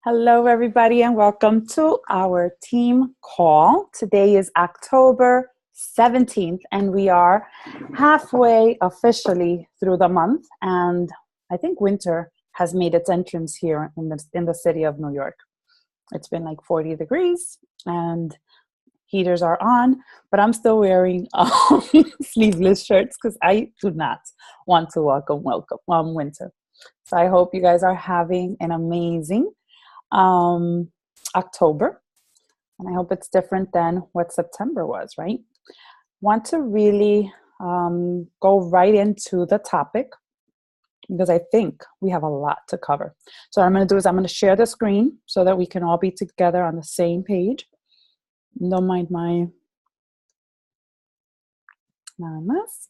Hello, everybody, and welcome to our team call. Today is October 17th, and we are halfway officially through the month. And I think winter has made its entrance here in the city of New York. It's been like 40 degrees, and heaters are on, but I'm still wearing sleeveless shirts because I do not want to welcome winter. So I hope you guys are having an amazing October, and I hope it's different than what September was, right? Want to really go right into the topic because I think we have a lot to cover. So what I'm going to do is I'm going to share the screen so that we can all be together on the same page. Don't mind my mess.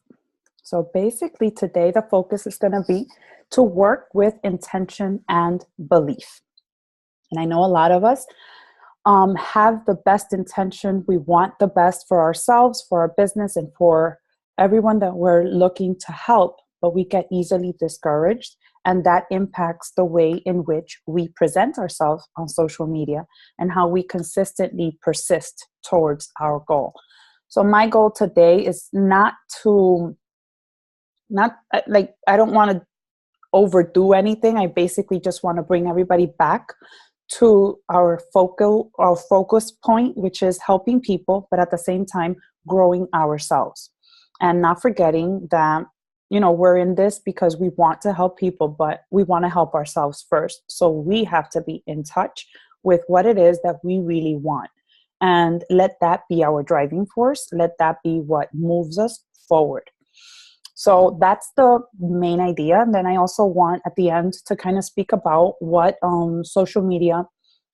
So basically today the focus is going to be to work with intention and belief. And I know a lot of us have the best intention. We want the best for ourselves, for our business, and for everyone that we're looking to help, but we get easily discouraged, and that impacts the way in which we present ourselves on social media and how we consistently persist towards our goal. So my goal today is not I don't want to overdo anything. I basically just want to bring everybody back to our focus point, which is helping people, but at the same time, growing ourselves. And not forgetting that, we're in this because we want to help people, but we want to help ourselves first. So we have to be in touch with what it is that we really want. And let that be our driving force. Let that be what moves us forward. So that's the main idea. And then I also want at the end to kind of speak about what social media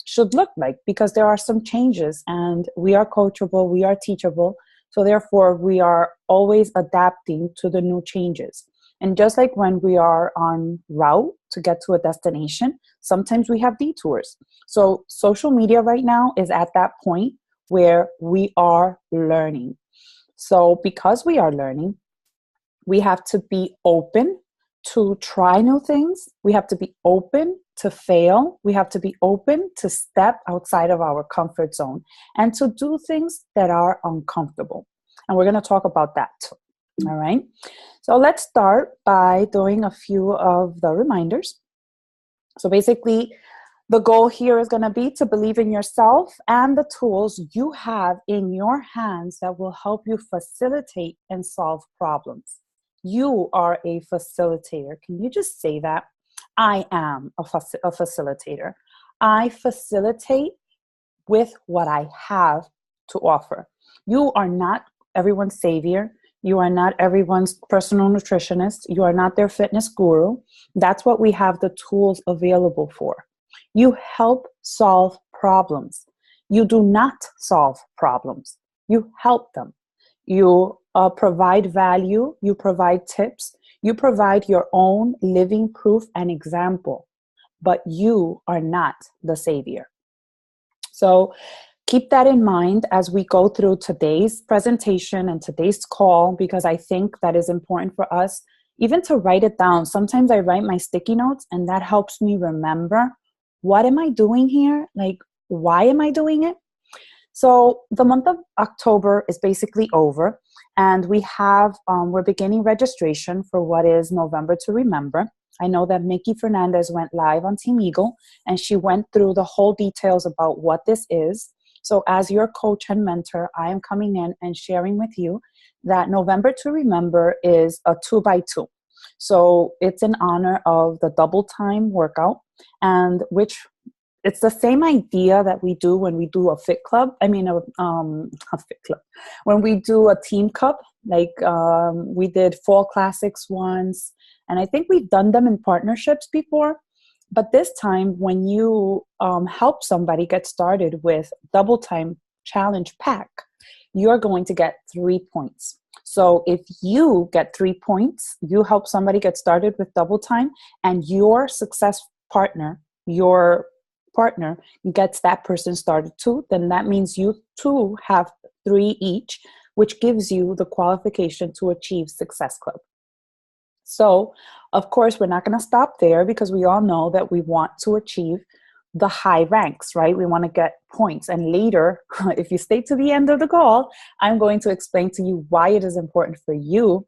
should look like, because there are some changes and we are coachable, we are teachable. So therefore, we are always adapting to the new changes. And just like when we are on route to get to a destination, sometimes we have detours. So social media right now is at that point where we are learning. So because we are learning, we have to be open to try new things. We have to be open to fail. We have to be open to step outside of our comfort zone and to do things that are uncomfortable. And we're going to talk about that too. All right. So let's start by doing a few of the reminders. So basically, the goal here is going to be to believe in yourself and the tools you have in your hands that will help you facilitate and solve problems. You are a facilitator. Can you just say that? I am a facilitator. I facilitate with what I have to offer. You are not everyone's savior. You are not everyone's personal nutritionist. You are not their fitness guru. That's what we have the tools available for. You help solve problems. You do not solve problems. You help them. You provide value, you provide tips, you provide your own living proof and example, but you are not the savior. So keep that in mind as we go through today's presentation and today's call, because I think that is important for us, even to write it down. Sometimes I write my sticky notes and that helps me remember, what am I doing here? Like, why am I doing it? So the month of October is basically over, and we're beginning registration for what is November to Remember. I know that Mickey Fernandez went live on Team Eagle, and she went through the whole details about what this is. So as your coach and mentor, I am coming in and sharing with you that November to Remember is a 2x2. So it's in honor of the double time workout, and it's the same idea that we do when we do a fit club. I mean, a fit club. When we do a team cup, like we did Fall Classics once, and I think we've done them in partnerships before. But this time, when you help somebody get started with Double Time Challenge Pack, you're going to get 3 points. So if you get 3 points, you help somebody get started with Double Time, and your success partner, your partner gets that person started too, then that means you too have 3 each, which gives you the qualification to achieve Success Club. So, of course, we're not going to stop there, because we all know that we want to achieve the high ranks, right? We want to get points. And later, if you stay to the end of the call, I'm going to explain to you why it is important for you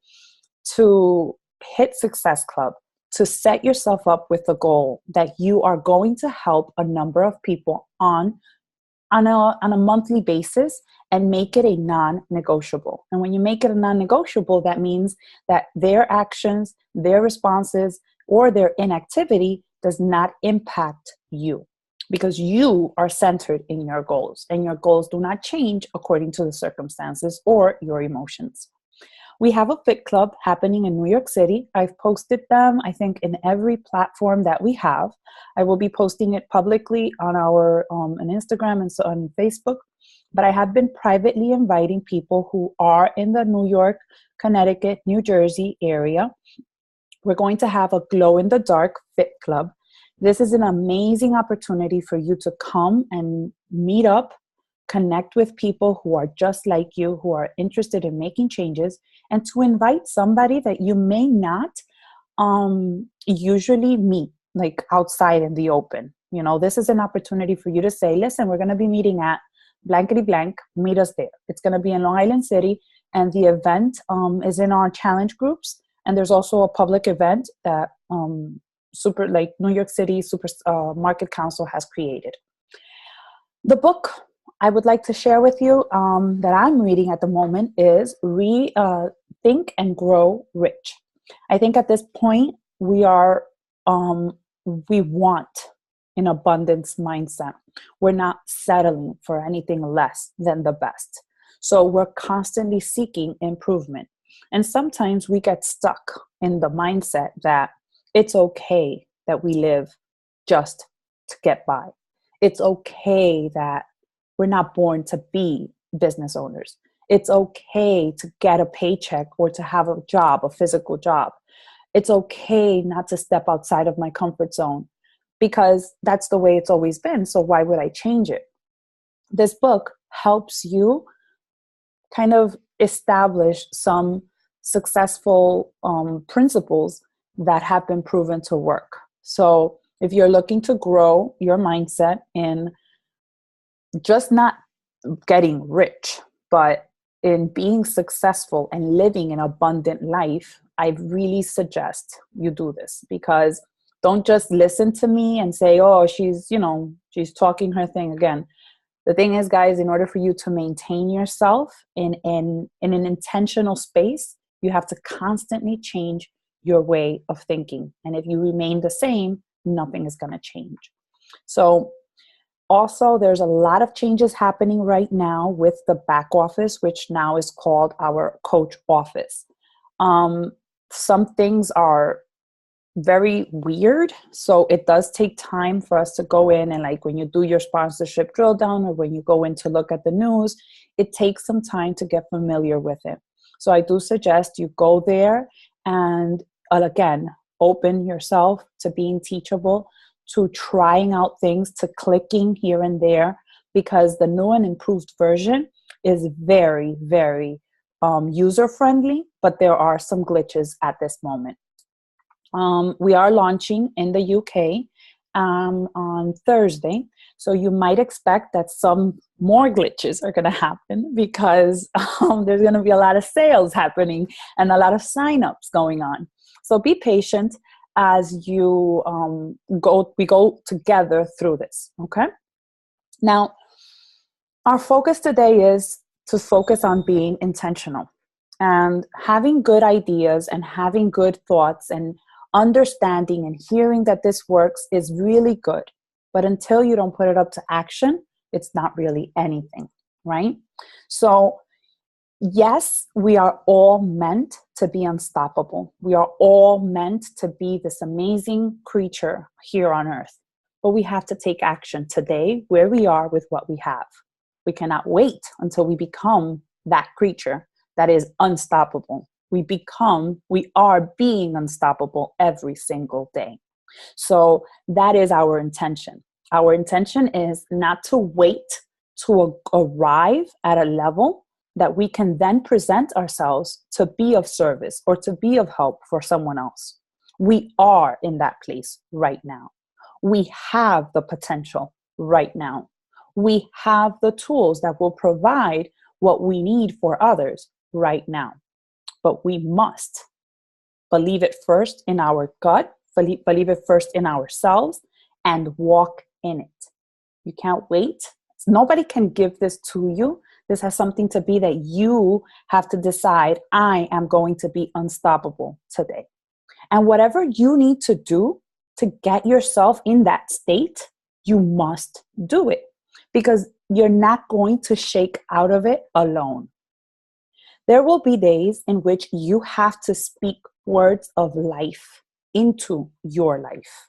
to hit Success Club, to set yourself up with a goal that you are going to help a number of people on a monthly basis and make it a non-negotiable. And when you make it a non-negotiable, that means that their actions, their responses, or their inactivity does not impact you, because you are centered in your goals, and your goals do not change according to the circumstances or your emotions. We have a fit club happening in New York City. I've posted them, I think, in every platform that we have. I will be posting it publicly on our on Instagram and so on Facebook. But I have been privately inviting people who are in the New York, Connecticut, New Jersey area. We're going to have a glow-in-the-dark fit club. This is an amazing opportunity for you to come and meet up, connect with people who are just like you, who are interested in making changes, and to invite somebody that you may not usually meet, like outside in the open. You know, this is an opportunity for you to say, listen, we're going to be meeting at blankety blank, meet us there. It's going to be in Long Island City, and the event is in our challenge groups. And there's also a public event that New York City Market Council has created. The book I would like to share with you that I'm reading at the moment is Think and Grow Rich. I think at this point we want an abundance mindset. We're not settling for anything less than the best. So we're constantly seeking improvement. And sometimes we get stuck in the mindset that it's okay that we live just to get by. It's okay that we're not born to be business owners. It's okay to get a paycheck or to have a job, a physical job. It's okay not to step outside of my comfort zone because that's the way it's always been. So why would I change it? This book helps you kind of establish some successful principles that have been proven to work. So if you're looking to grow your mindset in just not getting rich, but in being successful and living an abundant life, I really suggest you do this, because don't just listen to me and say, oh, she's talking her thing again. The thing is, guys, in order for you to maintain yourself in an intentional space, you have to constantly change your way of thinking. And if you remain the same, nothing is going to change. So also, there's a lot of changes happening right now with the back office, which now is called our coach office. Some things are very weird. So it does take time for us to go in and, like, when you do your sponsorship drill down or when you go in to look at the news, it takes some time to get familiar with it. So I do suggest you go there and again, open yourself to being teachable, to trying out things, to clicking here and there, because the new and improved version is very, very user-friendly, but there are some glitches at this moment. We are launching in the UK on Thursday, so you might expect that some more glitches are going to happen because there's going to be a lot of sales happening and a lot of signups going on. So be patient as you we go together through this, okay? Now, our focus today is to focus on being intentional and having good ideas and having good thoughts and understanding and hearing that this works is really good. But until you don't put it up to action, it's not really anything, right? So yes, we are all meant to be unstoppable. We are all meant to be this amazing creature here on earth. But we have to take action today where we are with what we have. We cannot wait until we become that creature that is unstoppable. We are being unstoppable every single day. So that is our intention. Our intention is not to wait to arrive at a level that we can then present ourselves to be of service or to be of help for someone else. We are in that place right now. We have the potential right now. We have the tools that will provide what we need for others right now. But we must believe it first in our gut, believe it first in ourselves, and walk in it. You can't wait. Nobody can give this to you. This has something to be that you have to decide, I am going to be unstoppable today. And whatever you need to do to get yourself in that state, you must do it, because you're not going to shake out of it alone. There will be days in which you have to speak words of life into your life.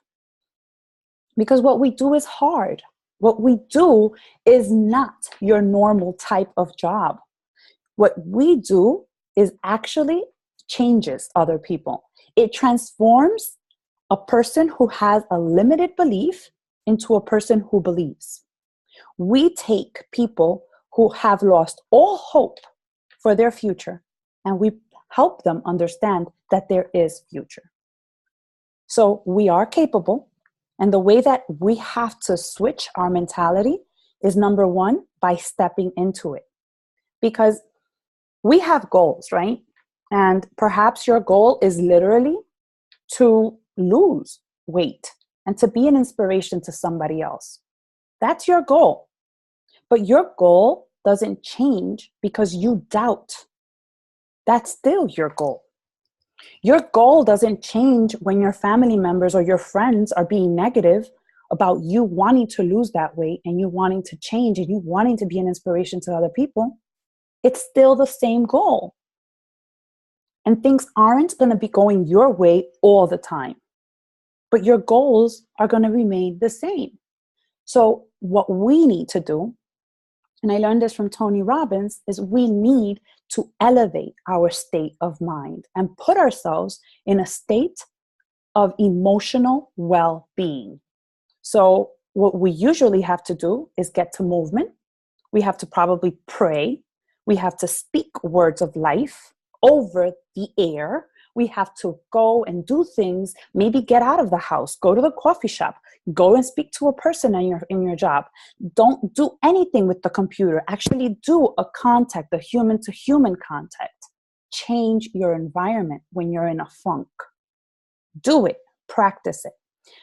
Because what we do is hard. What we do is not your normal type of job. What we do is actually changes other people. It transforms a person who has a limited belief into a person who believes. We take people who have lost all hope for their future, and we help them understand that there is future. So we are capable. And the way that we have to switch our mentality is, number one, by stepping into it. Because we have goals, right? And perhaps your goal is literally to lose weight and to be an inspiration to somebody else. That's your goal. But your goal doesn't change because you doubt. That's still your goal. Your goal doesn't change when your family members or your friends are being negative about you wanting to lose that weight and you wanting to change and you wanting to be an inspiration to other people. It's still the same goal. And things aren't going to be going your way all the time. But your goals are going to remain the same. So what we need to do, and I learned this from Tony Robbins, is we need to elevate our state of mind and put ourselves in a state of emotional well-being. So what we usually have to do is get to movement. We have to probably pray. We have to speak words of life over the air. We have to go and do things, maybe get out of the house, go to the coffee shop, go and speak to a person in your job. Don't do anything with the computer. Actually do a contact, a human-to-human contact. Change your environment when you're in a funk. Do it, practice it,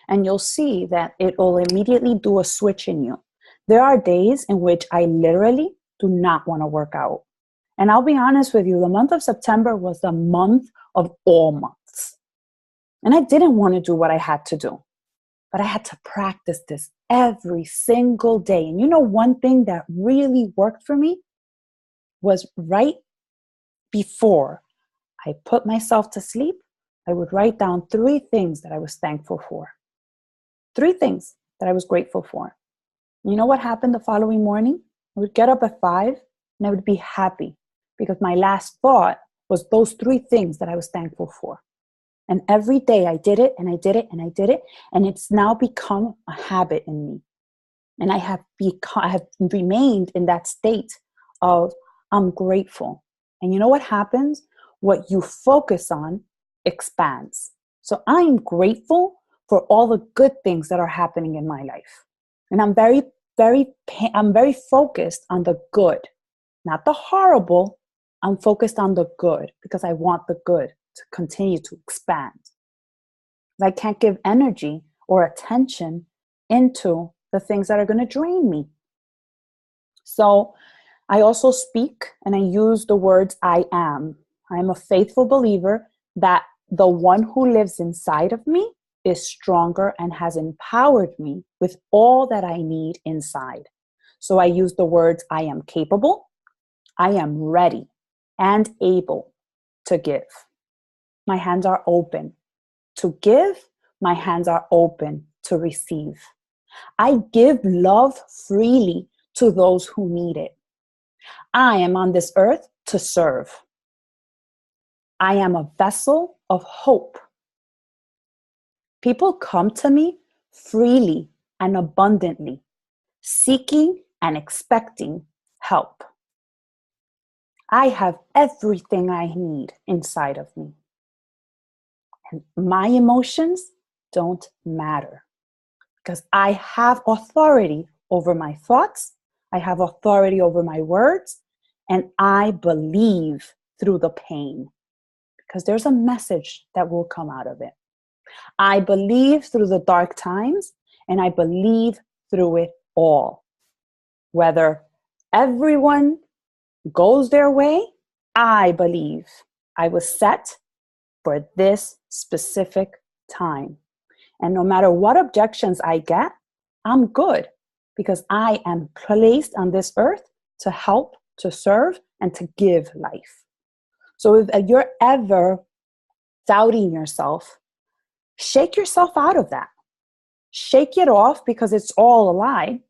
and you'll see that it will immediately do a switch in you. There are days in which I literally do not want to work out. And I'll be honest with you, the month of September was the month of all months. And I didn't want to do what I had to do, but I had to practice this every single day. And you know, one thing that really worked for me was right before I put myself to sleep, I would write down 3 things that I was thankful for. 3 things that I was grateful for. You know what happened the following morning? I would get up at 5 and I would be happy because my last thought was those 3 things that I was thankful for. And every day I did it and I did it and I did it. And it's now become a habit in me. And I have remained in that state of I'm grateful. And you know what happens? What you focus on expands. So I'm grateful for all the good things that are happening in my life. And I'm very focused on the good, not the horrible. I'm focused on the good because I want the good to continue to expand. I can't give energy or attention into the things that are going to drain me. So I also speak and I use the words I am. I'm a faithful believer that the one who lives inside of me is stronger and has empowered me with all that I need inside. So I use the words I am capable, I am ready and able to give. My hands are open to give. My hands are open to receive. I give love freely to those who need it. I am on this earth to serve. I am a vessel of hope. People come to me freely and abundantly, seeking and expecting help. I have everything I need inside of me. And my emotions don't matter. because I have authority over my thoughts, I have authority over my words, and I believe through the pain, because there's a message that will come out of it. I believe through the dark times, and I believe through it all. Whether everyone goes their way, I believe I was set for this specific time. And no matter what objections I get, I'm good, because I am placed on this earth to help, to serve, and to give life. So if you're ever doubting yourself, shake yourself out of that. Shake it off, because it's all a lie.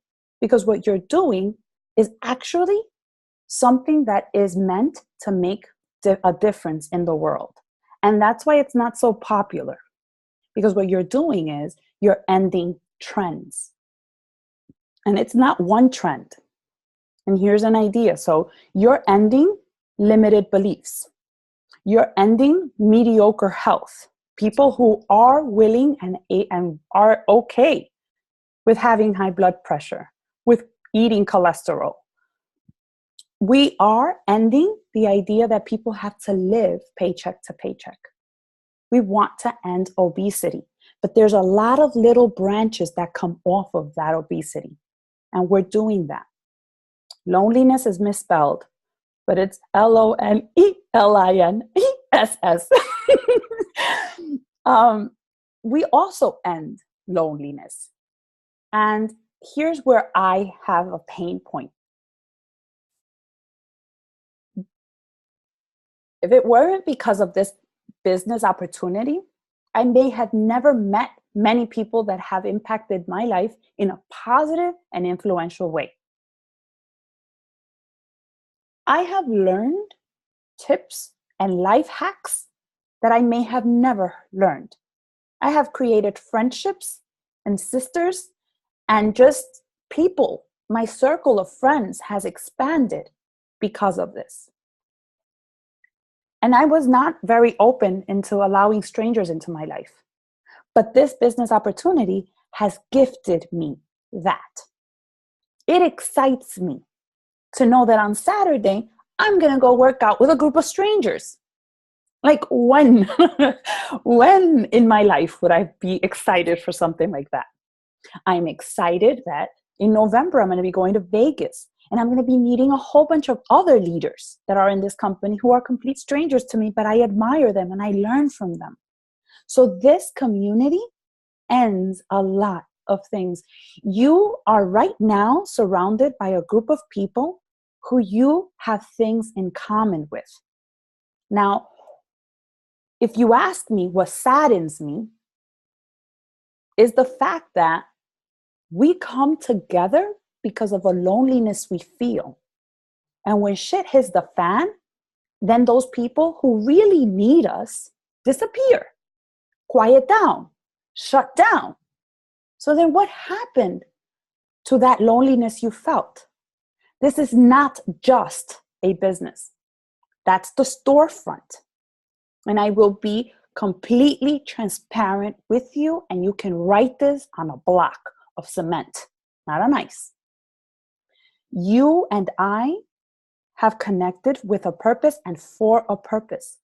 Because what you're doing is actually something that is meant to make a difference in the world. And that's why it's not so popular. Because what you're doing is you're ending trends. And it's not one trend. And here's an idea. So you're ending limited beliefs. You're ending mediocre health. People who are willing and are okay with having high blood pressure, with eating cholesterol. We are ending the idea that people have to live paycheck to paycheck. We want to end obesity, but there's a lot of little branches that come off of that obesity, and we're doing that. Loneliness is misspelled, but it's LONELINESS. We also end loneliness. And here's where I have a pain point. If it weren't because of this business opportunity, I may have never met many people that have impacted my life in a positive and influential way. I have learned tips and life hacks that I may have never learned. I have created friendships and sisters and just people. My circle of friends has expanded because of this. And I was not very open into allowing strangers into my life. But this business opportunity has gifted me that. It excites me to know that on Saturday, I'm going to go work out with a group of strangers. Like when in my life would I be excited for something like that? I'm excited that in November, I'm going to be going to Vegas, and I'm going to be meeting a whole bunch of other leaders that are in this company who are complete strangers to me, but I admire them and I learn from them. So this community ends a lot of things. You are right now surrounded by a group of people who you have things in common with. Now, if you ask me what saddens me, is the fact that we come together because of a loneliness we feel. And when shit hits the fan, then those people who really need us disappear, quiet down, shut down. So then what happened to that loneliness you felt? This is not just a business. That's the storefront. And I will be completely transparent with you, and you can write this on a block of cement, not on ice. You and I have connected with a purpose and for a purpose.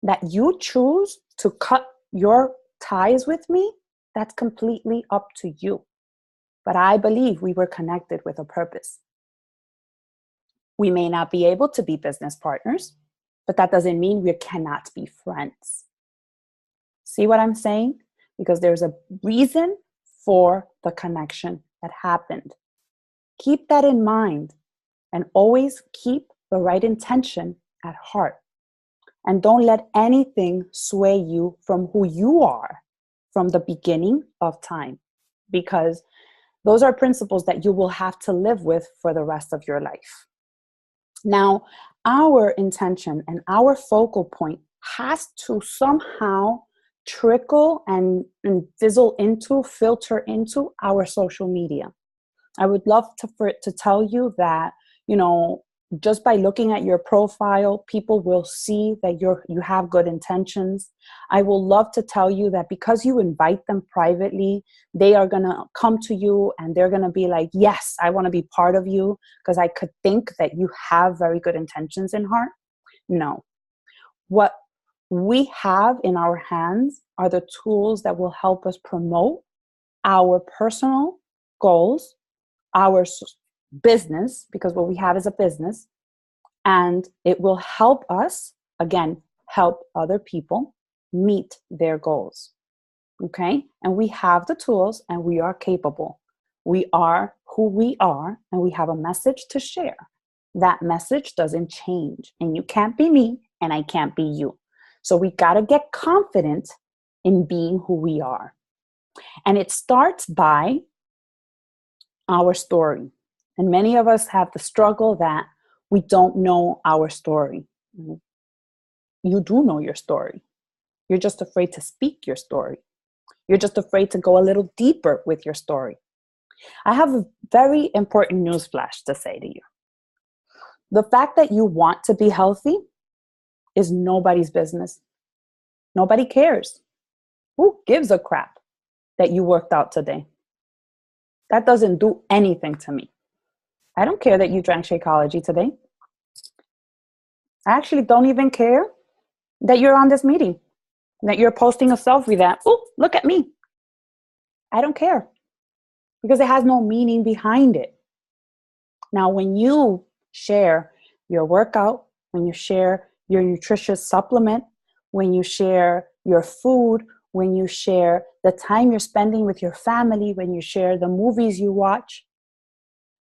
That you choose to cut your ties with me, that's completely up to you. But I believe we were connected with a purpose. We may not be able to be business partners, but that doesn't mean we cannot be friends. See what I'm saying? Because there's a reason for the connection that happened. Keep that in mind, and always keep the right intention at heart. And don't let anything sway you from who you are from the beginning of time, because those are principles that you will have to live with for the rest of your life. Now, our intention and our focal point has to somehow trickle and fizzle into, filter into our social media. I would love for it to tell you that, Just by looking at your profile, people will see that you have good intentions. I will love to tell you that because you invite them privately, they are going to come to you and they're going to be like, yes, I want to be part of you because I could think that you have very good intentions in heart. No. What we have in our hands are the tools that will help us promote our personal goals, our business, because what we have is a business, and it will help us, again, help other people meet their goals. Okay? And we have the tools and we are capable. We are who we are and we have a message to share. That message doesn't change, and you can't be me and I can't be you. So we got to get confident in being who we are. And it starts by our story. And many of us have the struggle that we don't know our story. You do know your story. You're just afraid to speak your story. You're just afraid to go a little deeper with your story. I have a very important newsflash to say to you. The fact that you want to be healthy is nobody's business. Nobody cares. Who gives a crap that you worked out today? That doesn't do anything to me. I don't care that you drank Shakeology today. I actually don't even care that you're on this meeting, that you're posting a selfie that, oh, look at me. I don't care because it has no meaning behind it. Now, when you share your workout, when you share your nutritious supplement, when you share your food, when you share the time you're spending with your family, when you share the movies you watch,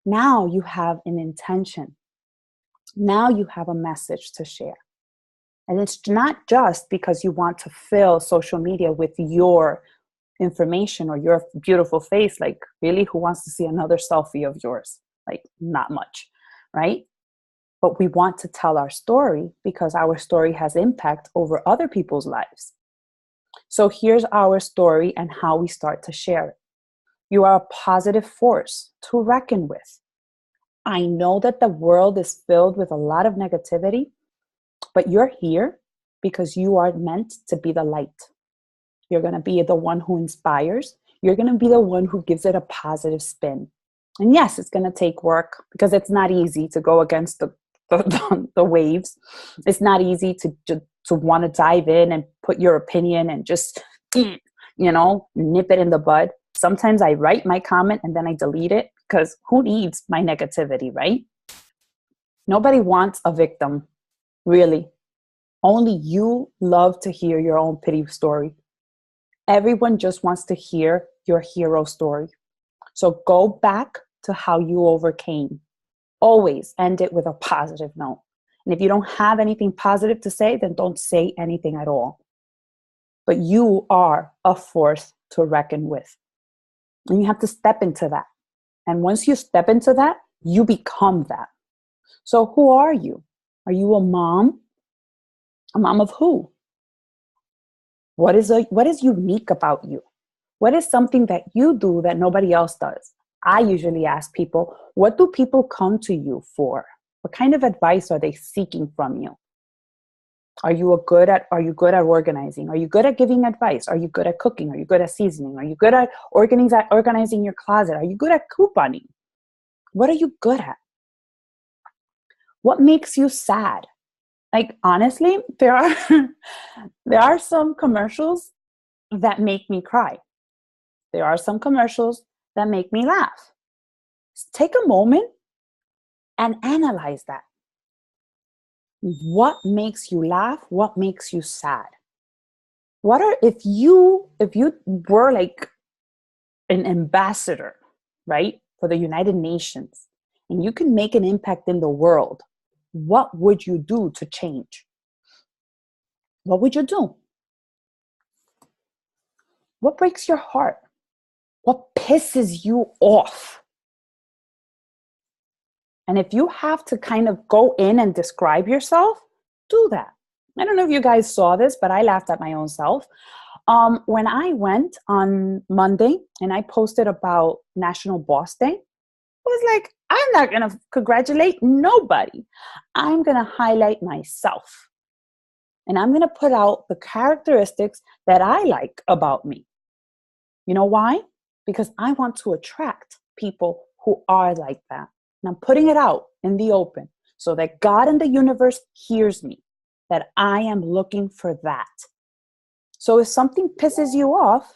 now you have an intention. Now you have a message to share. And it's not just because you want to fill social media with your information or your beautiful face. Like, really, who wants to see another selfie of yours? Like, not much, right? But we want to tell our story because our story has impact over other people's lives. So here's our story and how we start to share it. You are a positive force to reckon with. I know that the world is filled with a lot of negativity, but you're here because you are meant to be the light. You're going to be the one who inspires. You're going to be the one who gives it a positive spin. And yes, it's going to take work because it's not easy to go against the waves. It's not easy to want to dive in and put your opinion and just, nip it in the bud. Sometimes I write my comment and then I delete it because who needs my negativity, right? Nobody wants a victim, really. Only you love to hear your own pity story. Everyone just wants to hear your hero story. So go back to how you overcame. Always end it with a positive note. And if you don't have anything positive to say, then don't say anything at all. But you are a force to reckon with. And you have to step into that. And once you step into that, you become that. So who are you? Are you a mom? A mom of who? What is unique about you? What is something that you do that nobody else does? I usually ask people, what do people come to you for? What kind of advice are they seeking from you? Are you good at organizing? Are you good at giving advice? Are you good at cooking? Are you good at seasoning? Are you good at organizing your closet? Are you good at couponing? What are you good at? What makes you sad? Like, honestly, there are some commercials that make me cry. There are some commercials that make me laugh. Take a moment and analyze that. What makes you laugh? What makes you sad? If you were like an ambassador, right, for the United Nations, and you can make an impact in the world, what would you do to change? What would you do? What breaks your heart? What pisses you off? And if you have to kind of go in and describe yourself, do that. I don't know if you guys saw this, but I laughed at my own self. When I went on Monday and I posted about National Boss Day, was like, I'm not going to congratulate nobody. I'm going to highlight myself. And I'm going to put out the characteristics that I like about me. You know why? Because I want to attract people who are like that. And I'm putting it out in the open so that God and the universe hears me, that I am looking for that. So if something pisses you off,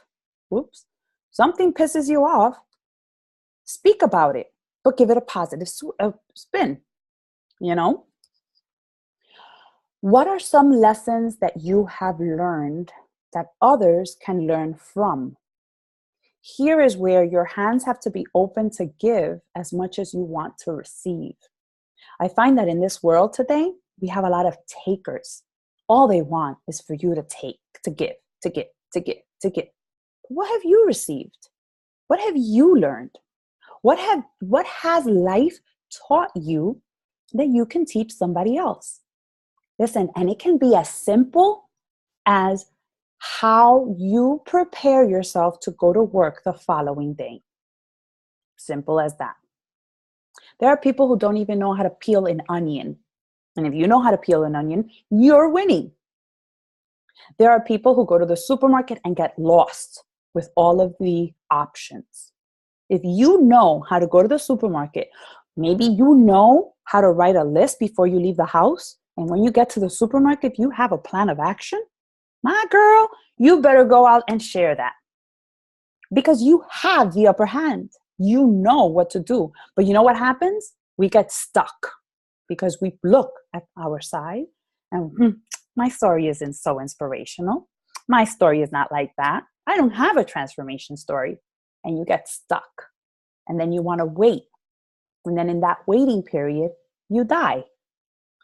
speak about it, but give it a positive spin, you know? What are some lessons that you have learned that others can learn from? Here is where your hands have to be open to give as much as you want to receive. I find that in this world today, we have a lot of takers. All they want is for you to take, to give, to give, to give, to give. What have you received? What have you learned? What has life taught you that you can teach somebody else? Listen, and it can be as simple as how you prepare yourself to go to work the following day. Simple as that. There are people who don't even know how to peel an onion. And if you know how to peel an onion, you're winning. There are people who go to the supermarket and get lost with all of the options. If you know how to go to the supermarket, maybe you know how to write a list before you leave the house. And when you get to the supermarket, you have a plan of action. My girl, you better go out and share that. Because you have the upper hand. You know what to do. But you know what happens? We get stuck because we look at our side and my story isn't so inspirational. My story is not like that. I don't have a transformation story. And you get stuck. And then you want to wait. And then in that waiting period, you die.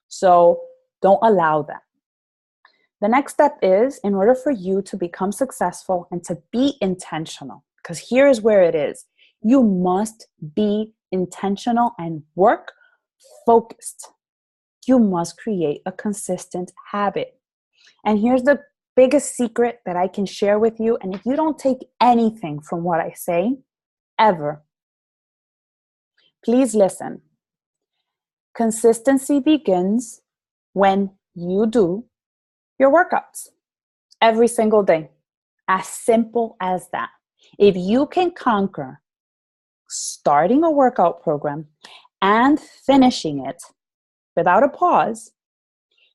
So don't allow that. The next step is, in order for you to become successful and to be intentional, because here is where it is. You must be intentional and work focused. You must create a consistent habit. And here's the biggest secret that I can share with you. And if you don't take anything from what I say, ever, please listen. Consistency begins when you do your workouts every single day. As simple as that. If you can conquer starting a workout program and finishing it without a pause,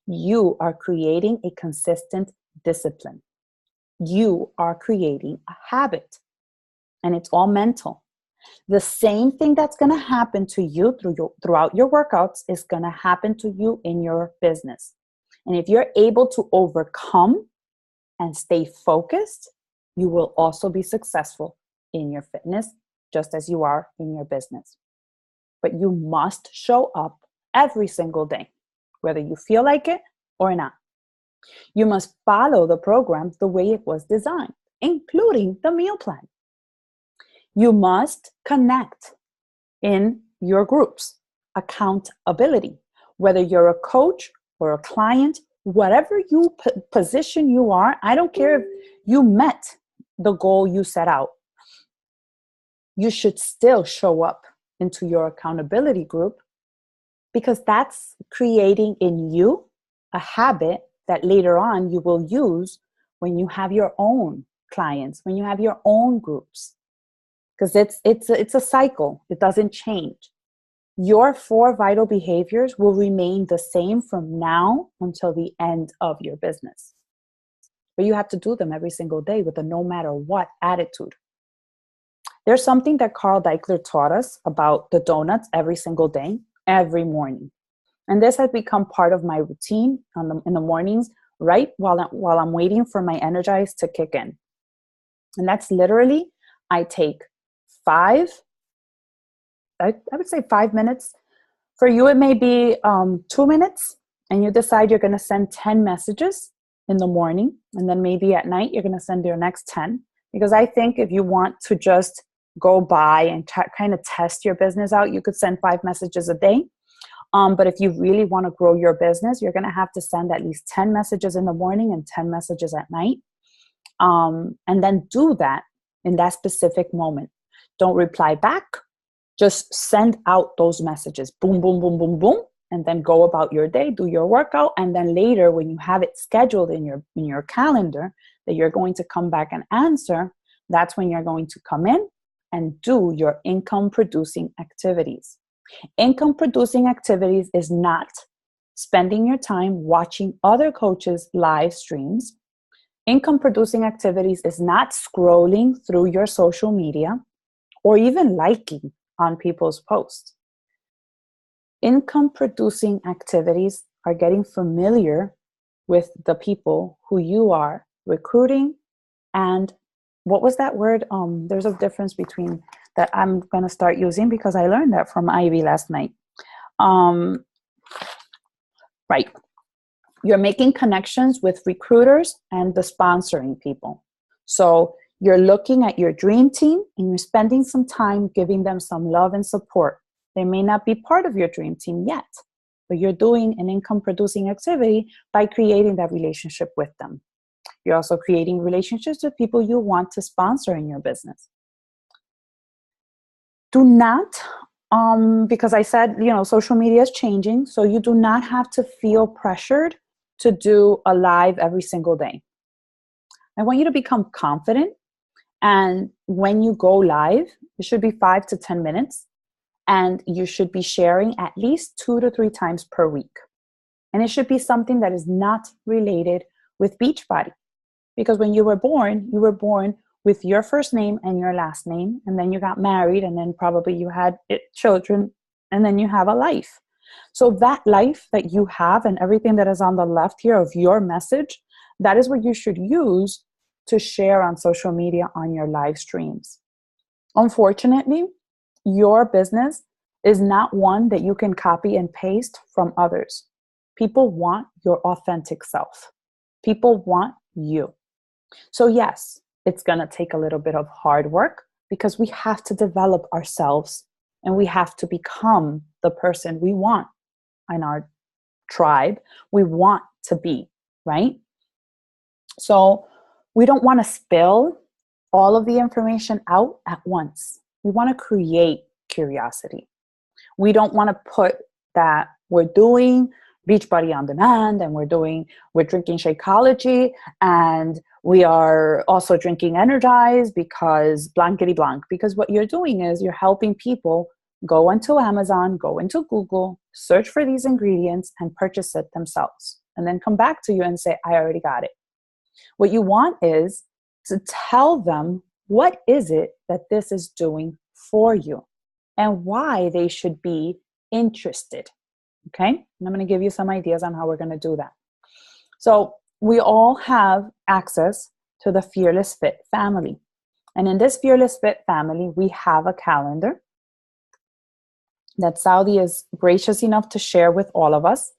you are creating a consistent discipline. You are creating a habit, and it's all mental. The same thing that's going to happen to you throughout your workouts is going to happen to you in your business. And if you're able to overcome and stay focused, you will also be successful in your fitness, just as you are in your business. But you must show up every single day, whether you feel like it or not. You must follow the program the way it was designed, including the meal plan. You must connect in your groups. Accountability, whether you're a coach or a client, whatever you position you are, I don't care if you met the goal you set out. You should still show up into your accountability group, because that's creating in you a habit that later on you will use when you have your own clients, when you have your own groups. Because it's a cycle. It doesn't change. Your 4 vital behaviors will remain the same from now until the end of your business. But you have to do them every single day with a no matter what attitude. There's something that Carl Daikeler taught us about the donuts every single day, every morning. And this has become part of my routine in the mornings, right while I'm waiting for my Energize to kick in. And that's literally, I take I would say 5 minutes. For you, it may be 2 minutes, and you decide you're going to send 10 messages in the morning, and then maybe at night you're going to send your next 10. Because I think if you want to just go by and kind of test your business out, you could send 5 messages a day. But if you really want to grow your business, you're going to have to send at least 10 messages in the morning and 10 messages at night. And then do that in that specific moment. Don't reply back. Just send out those messages. Boom, boom, boom, boom, boom. And then go about your day, do your workout. And then later, when you have it scheduled in your calendar that you're going to come back and answer, that's when you're going to come in and do your income producing activities. Income producing activities is not spending your time watching other coaches' live streams. Income producing activities is not scrolling through your social media or even liking on people's posts. Income producing activities are getting familiar with the people who you are recruiting. And what was that word? There's a difference between that I'm going to start using because I learned that from Ivy last night. Right. You're making connections with recruiters and the sponsoring people. So you're looking at your dream team and you're spending some time giving them some love and support. They may not be part of your dream team yet, but you're doing an income producing activity by creating that relationship with them. You're also creating relationships with people you want to sponsor in your business. Do not, because I said, social media is changing, so you do not have to feel pressured to do a live every single day. I want you to become confident. And when you go live, it should be 5 to 10 minutes. And you should be sharing at least 2 to 3 times per week. And it should be something that is not related with Beachbody. Because when you were born with your first name and your last name. And then you got married. And then probably you had children. And then you have a life. So that life that you have and everything that is on the left here of your message, that is what you should use to share on social media on your live streams. Unfortunately, your business is not one that you can copy and paste from others. People want your authentic self. People want you. So yes, it's going to take a little bit of hard work because we have to develop ourselves and we have to become the person we want in our tribe. We want to be, right? So we don't want to spill all of the information out at once. We want to create curiosity. We don't want to put that we're doing Beachbody on Demand and we're drinking Shakeology and we are also drinking Energize because blankety blank. Because what you're doing is you're helping people go into Amazon, go into Google, search for these ingredients and purchase it themselves. And then come back to you and say, I already got it. What you want is to tell them what is it that this is doing for you and why they should be interested. Okay? And I'm going to give you some ideas on how we're going to do that. So we all have access to the Fearless Fit family. And in this Fearless Fit family, we have a calendar that Saudi is gracious enough to share with all of us.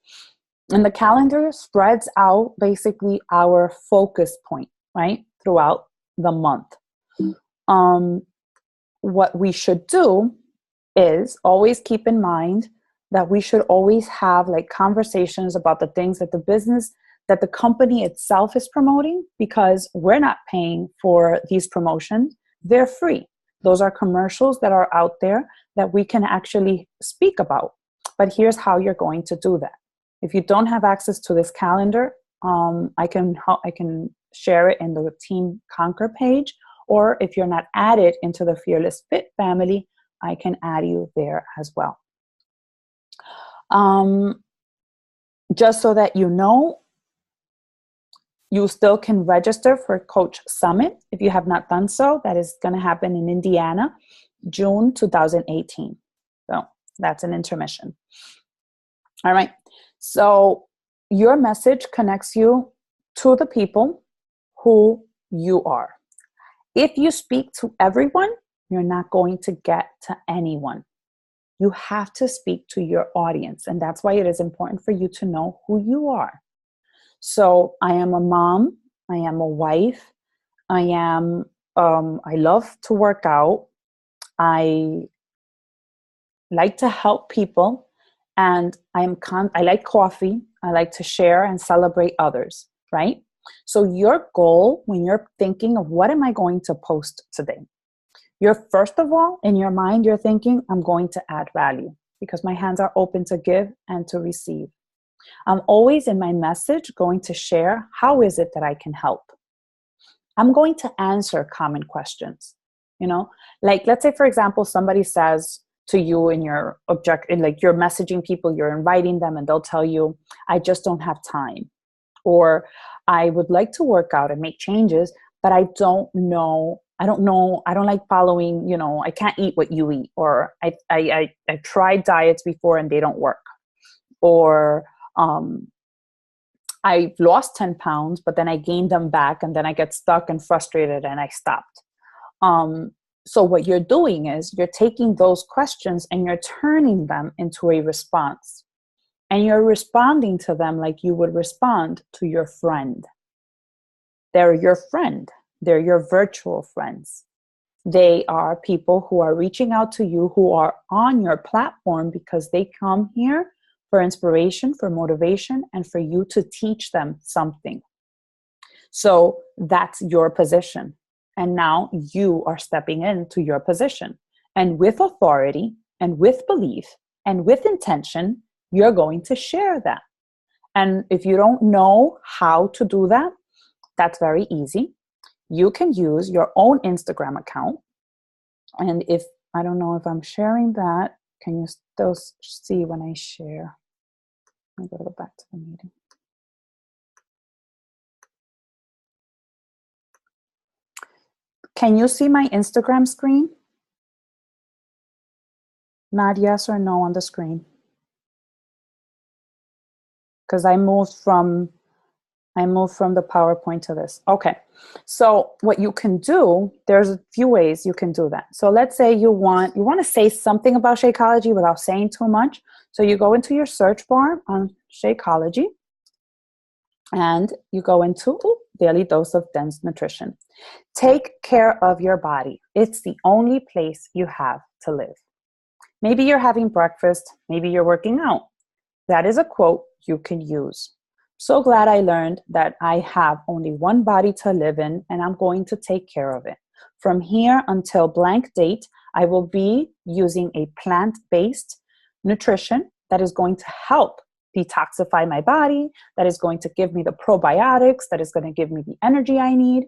And the calendar spreads out basically our focus point, right, throughout the month. What we should do is always keep in mind that we should always have like conversations about the things that the business, that the company itself is promoting, because we're not paying for these promotions. They're free. Those are commercials that are out there that we can actually speak about. But here's how you're going to do that. If you don't have access to this calendar, I can share it in the Team Conquer page, or if you're not added into the Fearless Fit family, I can add you there as well. Just so that you know, you still can register for Coach Summit if you have not done so. That is going to happen in Indiana, June 2018. So that's an intermission. All right. So your message connects you to the people who you are. If you speak to everyone, you're not going to get to anyone. You have to speak to your audience. And that's why it is important for you to know who you are. So I am a mom. I am a wife. I love to work out. I like to help people. And I like coffee. I like to share and celebrate others, right? So your goal when you're thinking of what am I going to post today? You're, first of all, in your mind, you're thinking, I'm going to add value because my hands are open to give and to receive. I'm always in my message going to share how is it that I can help. I'm going to answer common questions. You know, like let's say, for example, somebody says to you in your like you're messaging people, you're inviting them, and they'll tell you, I just don't have time. Or I would like to work out and make changes, but I don't know. I don't like following, you know, I can't eat what you eat. Or I've tried diets before and they don't work. Or I've lost 10 pounds, but then I gained them back and then I get stuck and frustrated and I stopped. So what you're doing is you're taking those questions and you're turning them into a response. And you're responding to them like you would respond to your friend. They're your friend. They're your virtual friends. They are people who are reaching out to you, who are on your platform because they come here for inspiration, for motivation, and for you to teach them something. So that's your position. And now you are stepping into your position. And with authority and with belief and with intention, you're going to share that. And if you don't know how to do that, that's very easy. You can use your own Instagram account. And if, I don't know if I'm sharing that, can you still see when I share? I'm going to go back to the meeting. Can you see my Instagram screen? Not yes or no on the screen. Because I moved from the PowerPoint to this. Okay. So what you can do, there's a few ways you can do that. So let's say you want to say something about Shakeology without saying too much. So you go into your search bar on Shakeology and you go into Daily Dose of Dense Nutrition. Take care of your body. It's the only place you have to live. Maybe you're having breakfast. Maybe you're working out. That is a quote you can use. So glad I learned that I have only one body to live in and I'm going to take care of it. From here until blank date, I will be using a plant-based nutrition that is going to help detoxify my body, that is going to give me the probiotics, that is going to give me the energy I need.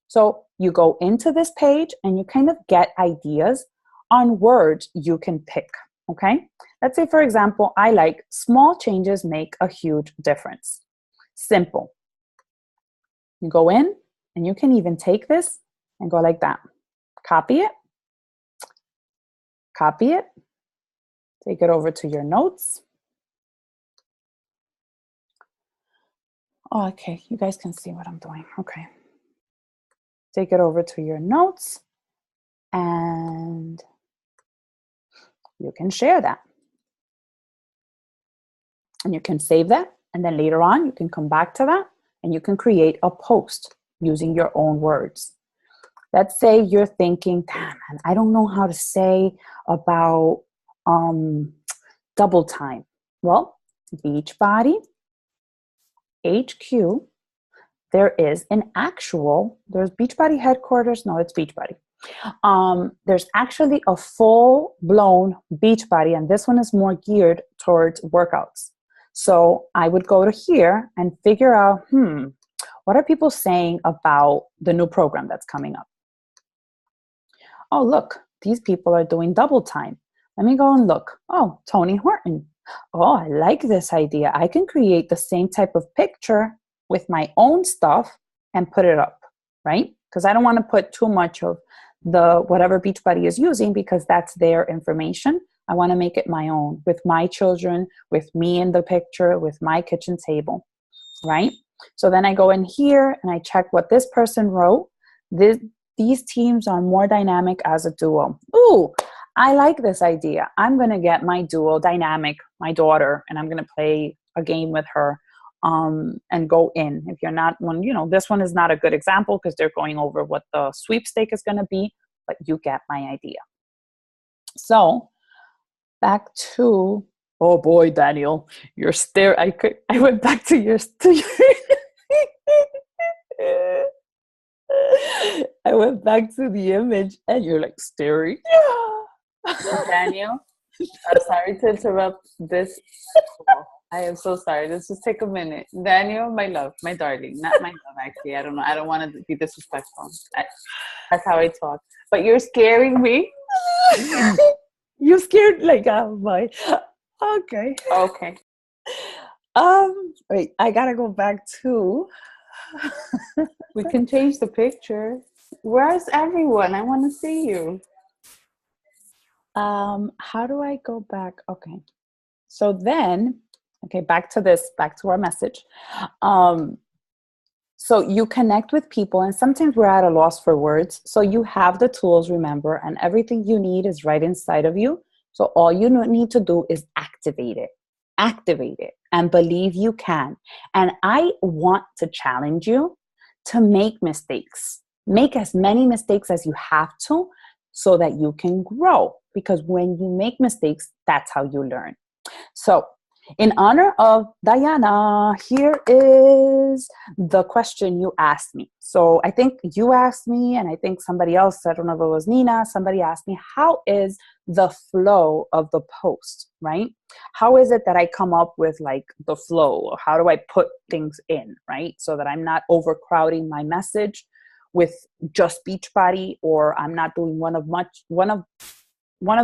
So you go into this page and you kind of get ideas on words you can pick, okay? Let's say, for example, I like small changes make a huge difference. Simple. You go in and you can even take this and go like that. Copy it. Copy it. Take it over to your notes. Oh, okay, you guys can see what I'm doing. Okay. Take it over to your notes and you can share that. And you can save that. And then later on, you can come back to that and you can create a post using your own words. Let's say you're thinking, damn, man, I don't know how to say about double time. Well, Beachbody HQ, there's Beachbody headquarters. No, it's Beachbody. There's actually a full-blown Beachbody, and this one is more geared towards workouts. So I would go to here and figure out, what are people saying about the new program that's coming up? Oh, look, these people are doing double time. Let me go and look. Oh, Tony Horton. Oh, I like this idea. I can create the same type of picture with my own stuff and put it up, right? Because I don't want to put too much of the whatever Beachbody is using because that's their information. I want to make it my own with my children, with me in the picture, with my kitchen table, right? So then I go in here and I check what this person wrote. These teams are more dynamic as a duo. Ooh, I like this idea. I'm going to get my duo dynamic, my daughter, and I'm going to play a game with her and go in. If you're not one, this one is not a good example because they're going over what the sweepstake is going to be, but you get my idea. So back to, oh boy, Daniel, you're I went back to your I went back to the image and you're like staring. Daniel, I'm sorry to interrupt this call. I am so sorry. Let's just take a minute. Daniel, my love, my darling, not my love, actually. I don't know. I don't want to be disrespectful. That's how I talk. But you're scaring me. You scared like oh my. Okay. Okay. Wait, I gotta go back to We can change the picture. Where's everyone? I want to see you. how do I go back? Okay. So then, okay, back to our message. So you connect with people, and sometimes we're at a loss for words. So you have the tools, remember, and everything you need is right inside of you. So all you need to do is activate it, and believe you can. And I want to challenge you to make mistakes. Make as many mistakes as you have to so that you can grow. Because when you make mistakes, that's how you learn. So in honor of Diana, here is the question you asked me. So I think you asked me, and I think somebody else, I don't know if it was Nina, somebody asked me, how is the flow of the post, right? How is it that I come up with like the flow? Or how do I put things in, right? So that I'm not overcrowding my message with just Beachbody, or I'm not doing one of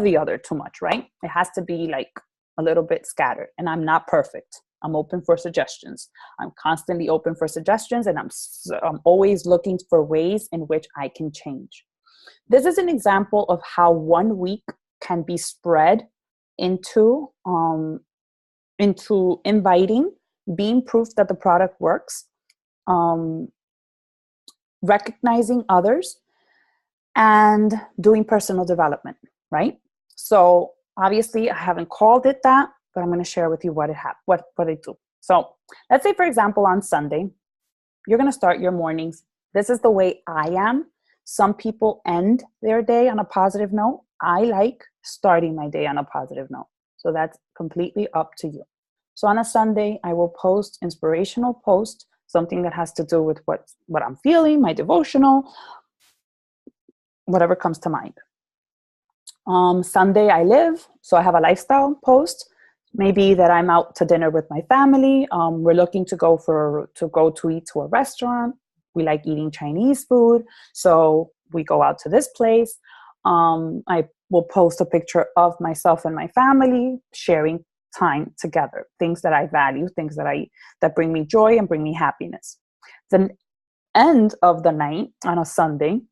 the other too much, right? It has to be like a little bit scattered, and I'm not perfect. I'm open for suggestions. I'm constantly open for suggestions, and I'm always looking for ways in which I can change. This is an example of how 1 week can be spread into inviting, being proof that the product works, recognizing others, and doing personal development, right? So obviously I haven't called it that, but I'm going to share with you what I do. So let's say, for example, on Sunday, you're going to start your mornings. This is the way I am. Some people end their day on a positive note. I like starting my day on a positive note. So that's completely up to you. So on a Sunday, I will post inspirational post, something that has to do with what I'm feeling, my devotional, whatever comes to mind. Sunday I live, so I have a lifestyle post. Maybe that I'm out to dinner with my family. We're looking to go to eat to a restaurant. We like eating Chinese food, so we go out to this place. I will post a picture of myself and my family sharing time together, things that I value, things that bring me joy and bring me happiness. The end of the night on a Sunday,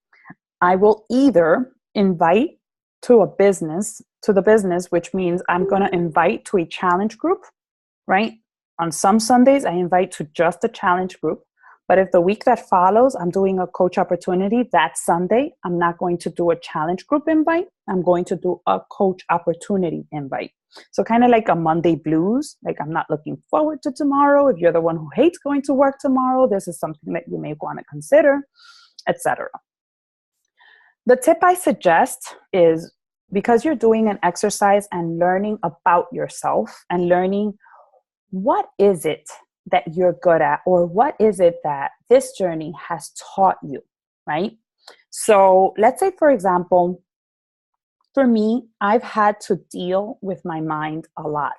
I will either invite to the business, which means I'm going to invite to a challenge group, right? On some Sundays, I invite to just a challenge group. But if the week that follows, I'm doing a coach opportunity, that Sunday, I'm not going to do a challenge group invite. I'm going to do a coach opportunity invite. So kind of like a Monday blues, like I'm not looking forward to tomorrow. If you're the one who hates going to work tomorrow, this is something that you may want to consider, etc. The tip I suggest is, because you're doing an exercise and learning about yourself and learning what is it that you're good at, or what is it that this journey has taught you, right? So let's say, for example, for me, I've had to deal with my mind a lot.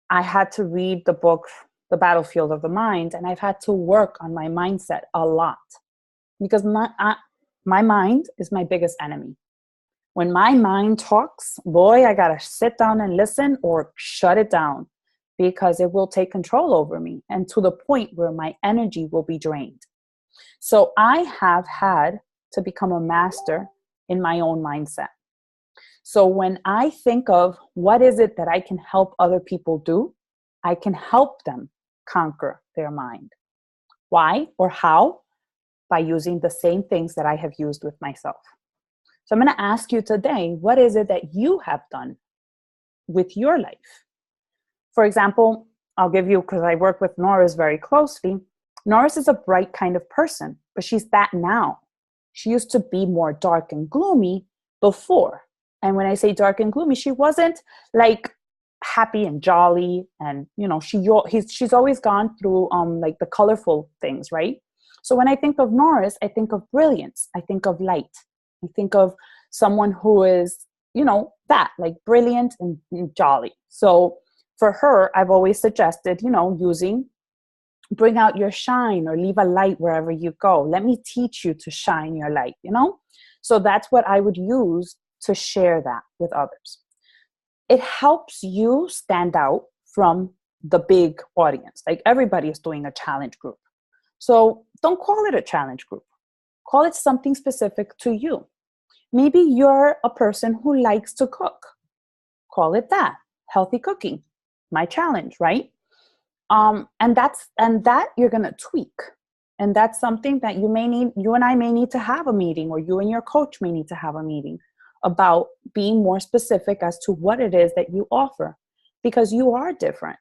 I had to read the book, The Battlefield of the Mind, and I've had to work on my mindset a lot, because my mind is my biggest enemy. When my mind talks, boy, I got to sit down and listen or shut it down, because it will take control over me, and to the point where my energy will be drained. So I have had to become a master in my own mindset. So when I think of what is it that I can help other people do, I can help them conquer their mind. Why or how? By using the same things that I have used with myself. So I'm going to ask you today, what is it that you have done with your life? For example, I'll give you, because I work with Norris very closely. Norris is a bright kind of person, but she's that now. She used to be more dark and gloomy before. And when I say dark and gloomy, she wasn't like happy and jolly. And, you know, she's always gone through like the colorful things, right? So when I think of Norris, I think of brilliance. I think of light. I think of someone who is, that, like brilliant and jolly. So for her, I've always suggested, using bring out your shine or leave a light wherever you go. Let me teach you to shine your light, So that's what I would use to share that with others. It helps you stand out from the big audience. Like everybody is doing a challenge group. So don't call it a challenge group. Call it something specific to you. Maybe you're a person who likes to cook. Call it that. Healthy cooking. My challenge, right? And that you're going to tweak. And that's something that you and I may need to have a meeting, or you and your coach may need to have a meeting about being more specific as to what it is that you offer, because you are different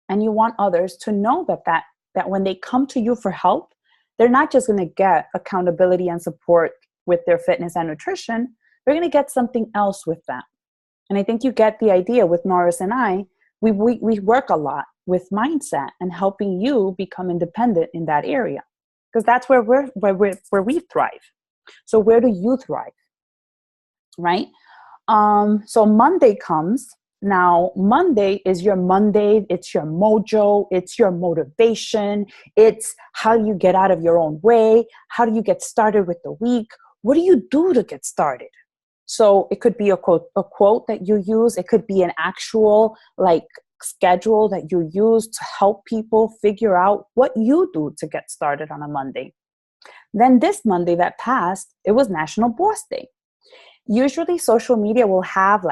and you want others to know that when they come to you for help, they're not just going to get accountability and support with their fitness and nutrition. They're going to get something else with that. And I think you get the idea with Norris and I. We work a lot with mindset and helping you become independent in that area, because that's where we thrive. So where do you thrive? Right? So Monday comes. Now, Monday is your Monday. It's your mojo. It's your motivation. It's how you get out of your own way. How do you get started with the week? What do you do to get started? So it could be a quote that you use. It could be an actual schedule that you use to help people figure out what you do to get started on a Monday. Then this Monday that passed, it was National Boss Day. Usually social media will have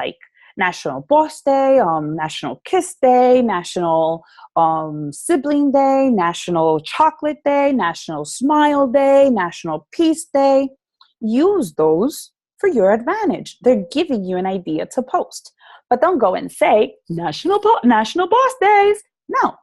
National Boss Day, National Kiss Day, National Sibling Day, National Chocolate Day, National Smile Day, National Peace Day. Use those for your advantage. They're giving you an idea to post. But don't go and say, National Boss Days. No.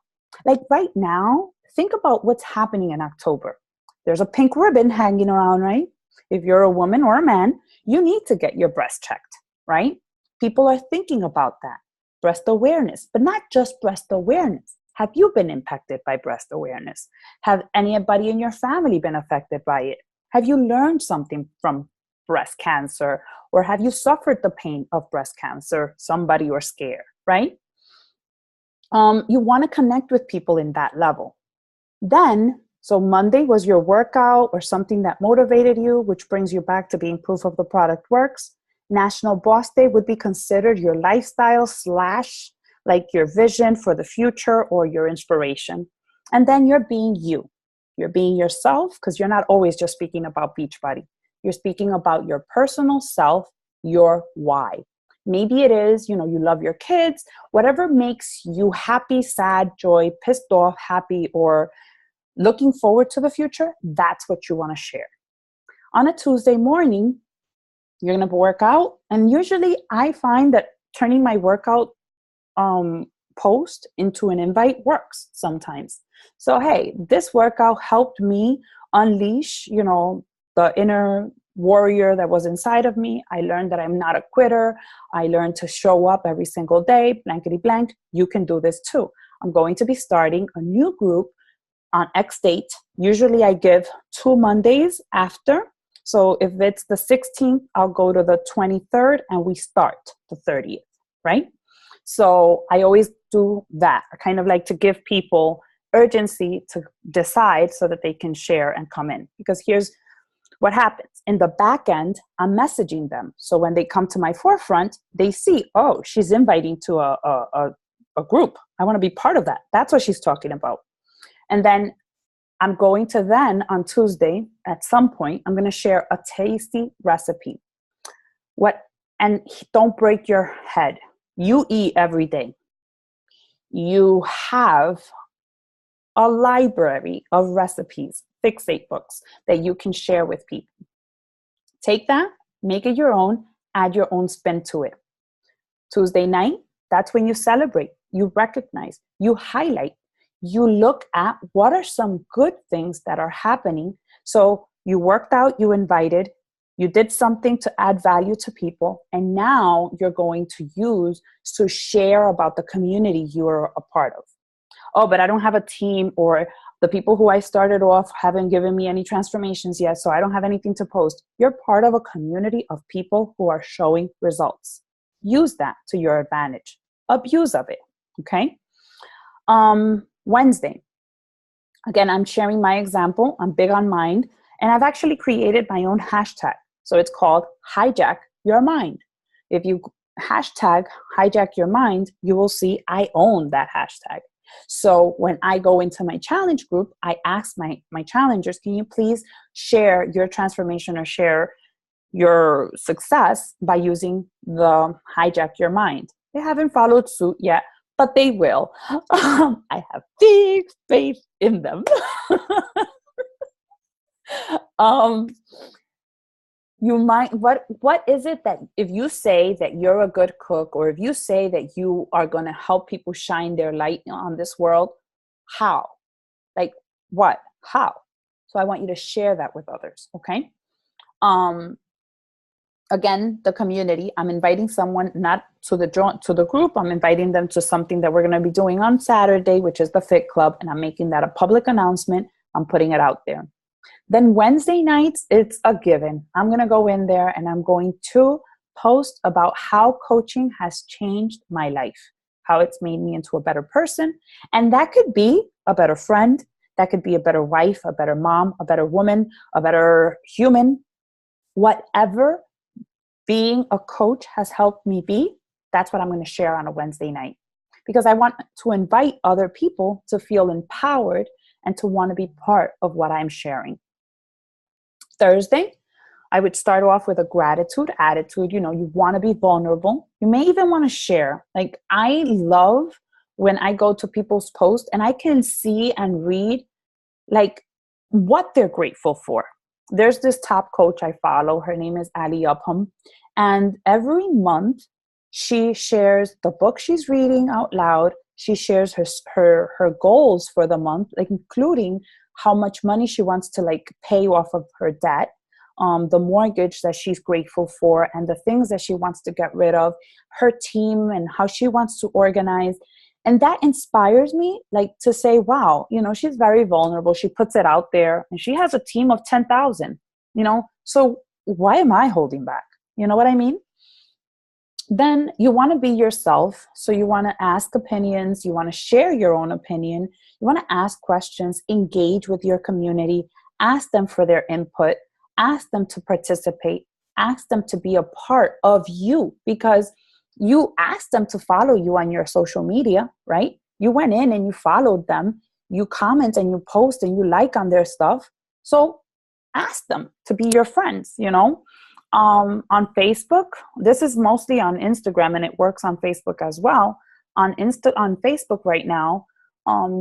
Right now, think about what's happening in October. There's a pink ribbon hanging around, right? If you're a woman or a man, you need to get your breast checked, right? People are thinking about that. Breast awareness, but not just breast awareness. Have you been impacted by breast awareness? Have anybody in your family been affected by it? Have you learned something from breast cancer, or have you suffered the pain of breast cancer? Somebody you're scared, right? You want to connect with people in that level. Then, so Monday was your workout or something that motivated you, which brings you back to being proof of the product works. National Boss Day would be considered your lifestyle / your vision for the future or your inspiration. And then you're being you. You're being yourself, because you're not always just speaking about Beachbody. You're speaking about your personal self, your why. Maybe it is, you love your kids, whatever makes you happy, sad, joy, pissed off, happy, or looking forward to the future. That's what you want to share. On a Tuesday morning, you're going to work out. And usually I find that turning my workout post into an invite works sometimes. So, hey, this workout helped me unleash, the inner warrior that was inside of me. I learned that I'm not a quitter. I learned to show up every single day, blankety blank. You can do this too. I'm going to be starting a new group on X date. Usually I give 2 Mondays after. So if it's the 16th, I'll go to the 23rd and we start the 30th, right? So I always do that. I kind of like to give people urgency to decide so that they can share and come in. Because here's what happens. In the back end, I'm messaging them. So when they come to my forefront, they see, oh, she's inviting to a group. I want to be part of that. That's what she's talking about. And then I'm going to on Tuesday, at some point, I'm going to share a tasty recipe. And don't break your head. You eat every day. You have a library of recipes, Fixate books that you can share with people. Take that, make it your own, add your own spin to it. Tuesday night, that's when you celebrate, you recognize, you highlight, you look at what are some good things that are happening. So you worked out, you invited, you did something to add value to people, and now you're going to use to share about the community you are a part of. Oh, but I don't have a team, or the people who I started off haven't given me any transformations yet, so I don't have anything to post. You're part of a community of people who are showing results. Use that to your advantage. Abuse of it, okay? Wednesday. Again, I'm sharing my example. I'm big on mind. And I've actually created my own hashtag. So it's called Hijack Your Mind. If you hashtag Hijack Your Mind, you will see I own that hashtag. So when I go into my challenge group, I ask my challengers, can you please share your transformation or share your success by using the Hijack Your Mind? They haven't followed suit yet, but they will. I have big faith in them. You might, what is it that if you say that you're a good cook, or if you say that you are going to help people shine their light on this world, how? Like what? How? So I want you to share that with others, okay? Again, the community, I'm inviting someone not to the group. I'm inviting them to something that we're going to be doing on Saturday, which is the Fit Club, and I'm making that a public announcement. I'm putting it out there. Then Wednesday nights, it's a given. I'm going to go in there and I'm going to post about how coaching has changed my life, how it's made me into a better person. And that could be a better friend. That could be a better wife, a better mom, a better woman, a better human. Whatever being a coach has helped me be, that's what I'm going to share on a Wednesday night. Because I want to invite other people to feel empowered and to want to be part of what I'm sharing. Thursday, I would start off with a gratitude attitude. You want to be vulnerable. You may even want to share. Like, I love when I go to people's posts and I can see and read like what they're grateful for. There's this top coach I follow. Her name is Ali Upham. And every month she shares the book she's reading out loud. She shares her goals for the month, like including how much money she wants to pay off of her debt, the mortgage that she's grateful for, and the things that she wants to get rid of, her team and how she wants to organize. And that inspires me to say, wow, she's very vulnerable. She puts it out there and she has a team of 10,000, so why am I holding back? You know what I mean? Then you want to be yourself. So you want to ask opinions. You want to share your own opinion. You want to ask questions, engage with your community, ask them for their input, ask them to participate, ask them to be a part of you, because you asked them to follow you on your social media, right? You went in and you followed them. You comment and you post and you like on their stuff. So ask them to be your friends, on Facebook. This is mostly on Instagram and it works on Facebook as well. On Facebook right now,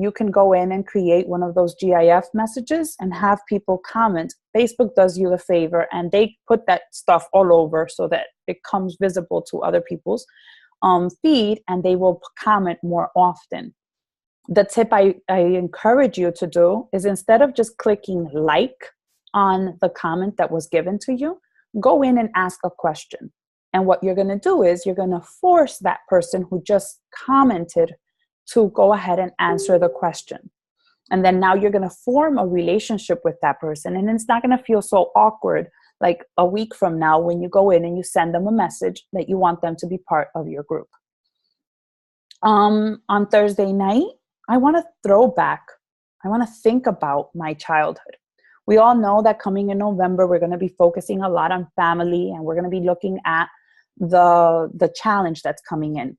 you can go in and create one of those GIF messages and have people comment. Facebook does you the favor and they put that stuff all over so that it comes visible to other people's feed, and they will comment more often. The tip I encourage you to do is, instead of just clicking like on the comment that was given to you, go in and ask a question. And what you're going to do is you're going to force that person who just commented to go ahead and answer the question. And then now you're going to form a relationship with that person. And it's not going to feel so awkward like a week from now when you go in and you send them a message that you want them to be part of your group. On Thursday night, I want to throw back. I want to think about my childhood. We all know that coming in November, we're going to be focusing a lot on family, and we're going to be looking at the challenge that's coming in.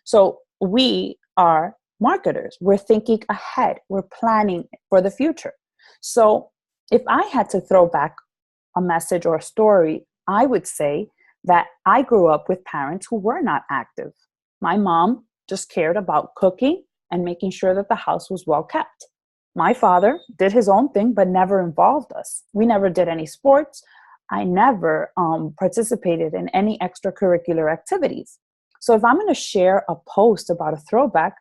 So we are marketers. We're thinking ahead. We're planning for the future. So if I had to throw back a message or a story, I would say that I grew up with parents who were not active. My mom just cared about cooking and making sure that the house was well kept. My father did his own thing, but never involved us. We never did any sports. I never participated in any extracurricular activities. So if I'm going to share a post about a throwback,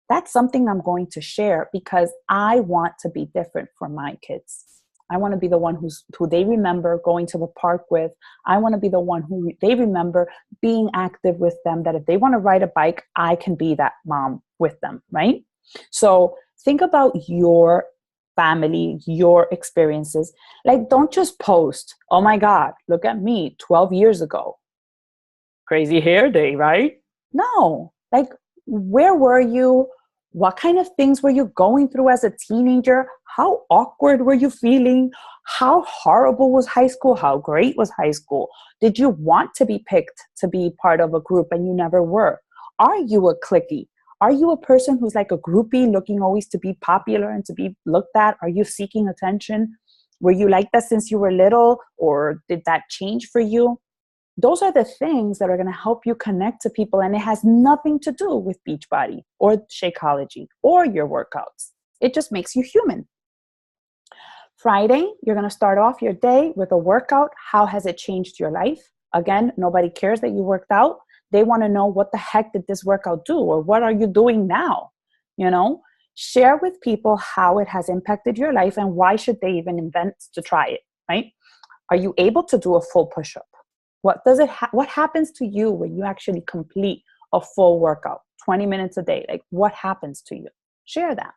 that's something I'm going to share because I want to be different for my kids. I want to be the one who they remember going to the park with. I want to be the one who they remember being active with them, that if they want to ride a bike, I can be that mom with them, right? So think about your family, your experiences. Like, don't just post, oh my God, look at me 12 years ago. Crazy hair day, right? No. Like, where were you? What kind of things were you going through as a teenager? How awkward were you feeling? How horrible was high school? How great was high school? Did you want to be picked to be part of a group and you never were? Are you a cliquey? Are you a person who's like a groupie looking always to be popular and to be looked at? Are you seeking attention? Were you like that since you were little, or did that change for you? Those are the things that are going to help you connect to people, and it has nothing to do with Beachbody or Shakeology or your workouts. It just makes you human. Friday, you're going to start off your day with a workout. How has it changed your life? Again, nobody cares that you worked out. They want to know, what the heck did this workout do, or what are you doing now? You know, share with people how it has impacted your life and why should they even invent to try it, right? Are you able to do a full push-up? What happens to you when you actually complete a full workout, 20 minutes a day? Like, what happens to you? Share that.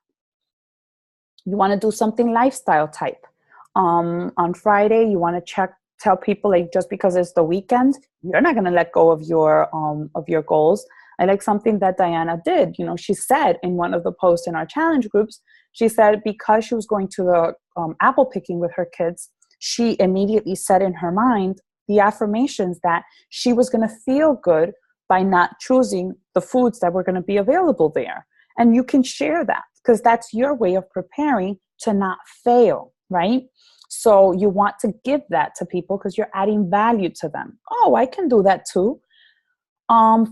You want to do something lifestyle type. On Friday, you want to tell people, like, just because it's the weekend, you're not going to let go of your goals. I like something that Diana did. You know, she said in one of the posts in our challenge groups, she said because she was going to the apple picking with her kids, she immediately said in her mind the affirmations that she was going to feel good by not choosing the foods that were going to be available there. And you can share that because that's your way of preparing to not fail, right? So you want to give that to people because you're adding value to them. Oh, I can do that too.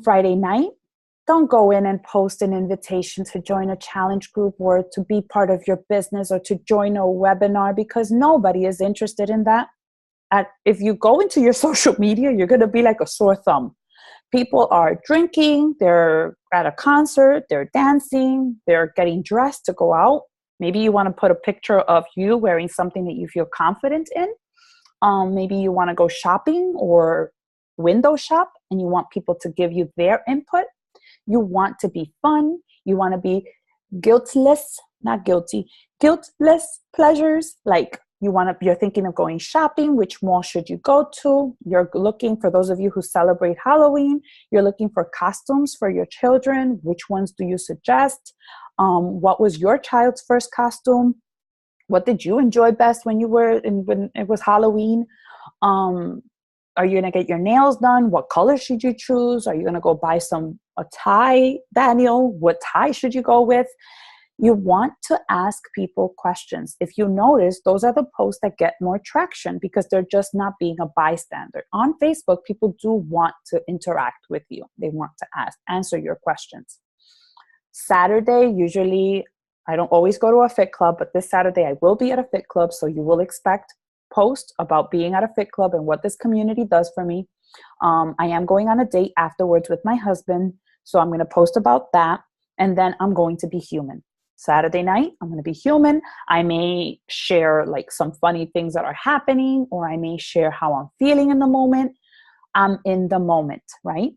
Friday night, don't go in and post an invitation to join a challenge group or to be part of your business or to join a webinar, because nobody is interested in that. If you go into your social media, you're going to be like a sore thumb. People are drinking, they're at a concert, they're dancing, they're getting dressed to go out. Maybe you want to put a picture of you wearing something that you feel confident in. Maybe you want to go shopping or window shop and you want people to give you their input. You want to be fun. You want to be guiltless pleasures. Like, you're thinking of going shopping. Which mall should you go to? You're looking, for those of you who celebrate Halloween, you're looking for costumes for your children. Which ones do you suggest? What was your child's first costume? What did you enjoy best when it was Halloween? Are you going to get your nails done? What color should you choose? Are you going to go buy a tie, Daniel? What tie should you go with? You want to ask people questions. If you notice, those are the posts that get more traction because they're just not being a bystander. On Facebook, people do want to interact with you. They want to answer your questions. Saturday, usually, I don't always go to a fit club, but this Saturday I will be at a fit club, so you will expect posts about being at a fit club and what this community does for me. I am going on a date afterwards with my husband, so I'm going to post about that, and then I'm going to be human. Saturday night, I'm going to be human. I may share like some funny things that are happening, or I may share how I'm feeling in the moment. I'm in the moment, right?